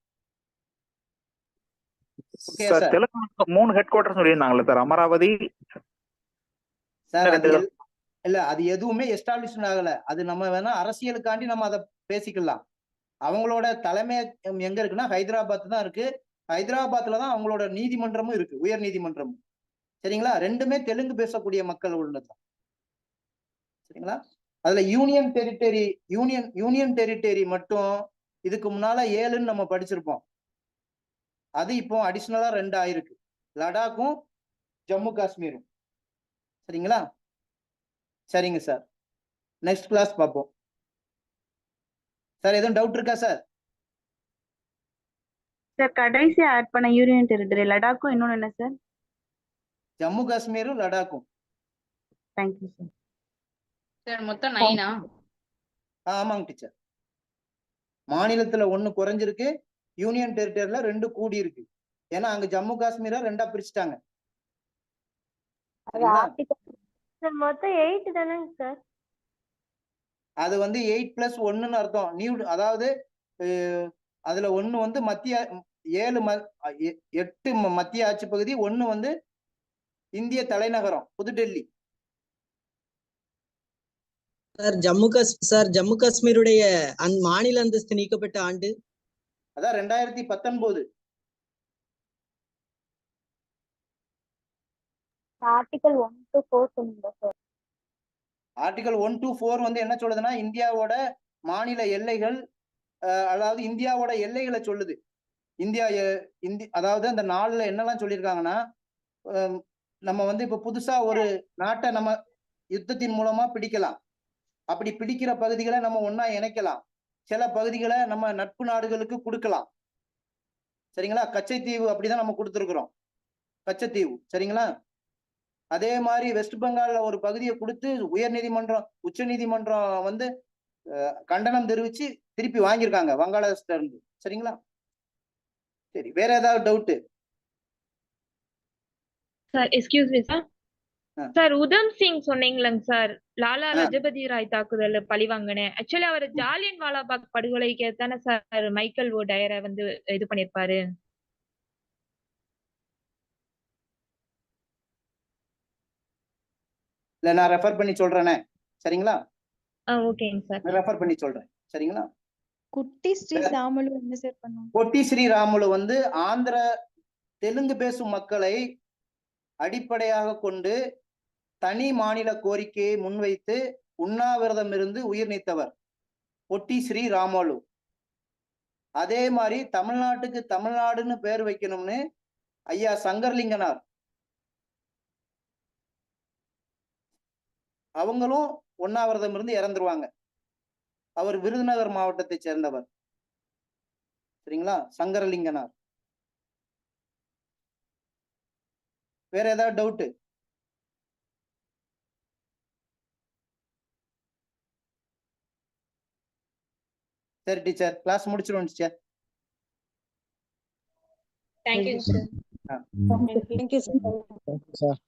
Speaker 5: சார் தெலுங்கானா 3 ஹெட் குவார்டர்ஸ் சொல்லியிருந்தாங்கல்ல சார்? அமராவதி
Speaker 1: சார் இல்ல, அது எதுவுமே எஸ்டாப்ளிஷ் ஆகல. அது நம்ம வேணா அரசியலுக்காண்டி நம்ம அதை பேசிக்கலாம். அவங்களோட தலைமையகம் எங்க இருக்குன்னா ஹைதராபாத் தான் இருக்கு. ஹைதராபாத்ல தான் அவங்களோட நீதிமன்றமும் இருக்கு, உயர் நீதிமன்றமும். சரிங்களா. ரெண்டுமே தெலுங்கு பேசக்கூடிய மக்கள் உள்ளதுதான். சரிங்களா. அதுல யூனியன் டெரிட்டரி மட்டும் இதுக்கு முன்னால 7ன்னு நம்ம படிச்சிருப்போம். அது இப்போ அடிஷனலா 2 ஆயிருக்கு. லடாக்கும் ஜம்மு காஷ்மீரும். சரிங்களா. சரிங்க சார். நெக்ஸ்ட் கிளாஸ் பார்ப்போம். சார் எதுவும் டவுட் இருக்கா சார்?
Speaker 11: சார் கடைசி ஆட் பண்ண யூனியன் டெரிட்டரி லடாக்கும் இன்னொன்னு என்ன சார்?
Speaker 1: ஜம்மு காஷ்மீரும் லடாக்கும்.
Speaker 11: Thank you sir.
Speaker 3: சார் மொத்தம் 9
Speaker 1: ஆமாங்க டீச்சர். மாநிலத்துல 1 குறைஞ்சிருக்கு, யூனியன் டெரிட்டரியில 2 கூடி இருக்கு. ஏன்னா அங்க ஜம்மு காஷ்மீரை 2ஆ பிரிச்சுட்டாங்க.
Speaker 2: மொத்தம் 8 தானேங்க சார்?
Speaker 1: அது வந்து 8+1ன்னு அர்த்தம். அதாவது அதுல 1 வந்து மத்திய 8 மத்திய ஆட்சி பகுதி, 1 வந்து இந்திய தலைநகரம் புதுடெல்லி.
Speaker 9: சார் ஜம்மு காஷ்மீருடைய மாநில அந்தஸ்து நீக்கப்பட்ட ஆண்டு
Speaker 1: அதான் 2019.
Speaker 2: ஆர்டிகல் 1 to 4 சொல்லுங்க சார்.
Speaker 1: ஆர்டிகல் 1 to 4 வந்து என்ன சொல்லுதுன்னா இந்தியாவோட மாநில எல்லைகள், அதாவது இந்தியாவோட எல்லைகளை சொல்லுது. அதாவது அந்த 4ல என்னெல்லாம் சொல்லியிருக்காங்கன்னா, நம்ம வந்து இப்ப புதுசா ஒரு நாட்டை நம்ம யுத்தத்தின் மூலமா பிடிக்கலாம். அப்படி பிடிக்கிற பகுதிகளை நம்ம ஒன்னா இணைக்கலாம். சில பகுதிகளை நம்ம நட்பு நாடுகளுக்கு கொடுக்கலாம். சரிங்களா? கச்சைத்தீவு அப்படிதான் நம்ம கொடுத்துருக்குறோம், கச்சத்தீவு. சரிங்களா? அதே மாதிரி வெஸ்ட் பெங்கால்ல ஒரு பகுதியை கொடுத்து உயர் நீதிமன்றம், உச்ச நீதிமன்றம் வந்து கண்டனம் தெரிவிச்சு திருப்பி வாங்கியிருக்காங்க வங்காளதேசத்துல இருந்து. சரிங்களா? சரி, வேற ஏதாவது doubt?
Speaker 10: Sir excuse me sir. Sir Udham Singh சொன்னீங்களங்க சார், லாலா லஜபதி ராய் தாக்குதல் பழி வாங்கினேன். ஆக்சுவலி அவர் ஜாலியன் வாலாபாக் படுகொலைக்கு தானே சார் மைக்கேல் ஓ டயரை வந்து இது பண்ணிருப்பாரு.
Speaker 1: இல்ல, நான் ரெஃபர் பண்ணி சொல்றேனே. சரிங்களா?
Speaker 10: ஓகேங்க சார்.
Speaker 1: ரெஃபர் பண்ணி சொல்றேன். சரிங்களா?
Speaker 11: குட்டி ஸ்ரீ ராமுலு என்ன சார் பண்ணுவாங்க?
Speaker 1: பொட்டி ஸ்ரீராமுலு வந்து ஆந்திர தெலுங்கு பேசும் மக்களை அடிப்படையாக கொண்டு தனி மாநில கோரிக்கையை முன்வைத்து உண்ணாவிரதம் இருந்து உயிர் நீத்தவர் பொட்டி ஸ்ரீராமுலு. அதே மாதிரி தமிழ்நாட்டுக்கு தமிழ்நாடுன்னு பேர் வைக்கணும்னு ஐயா சங்கர்லிங்கனார், அவங்களும் உண்ணாவிரதம் இருந்து இறந்துருவாங்க. அவர் விருதுநகர் மாவட்டத்தை சேர்ந்தவர். சரிங்களா? சங்கரலிங்கனார். வேற ஏதாவது டவுட்? சரி டீச்சர், கிளாஸ் முடிச்சிருவோம் teacher.
Speaker 10: Thank you sir.
Speaker 4: Thank you sir.
Speaker 6: Sir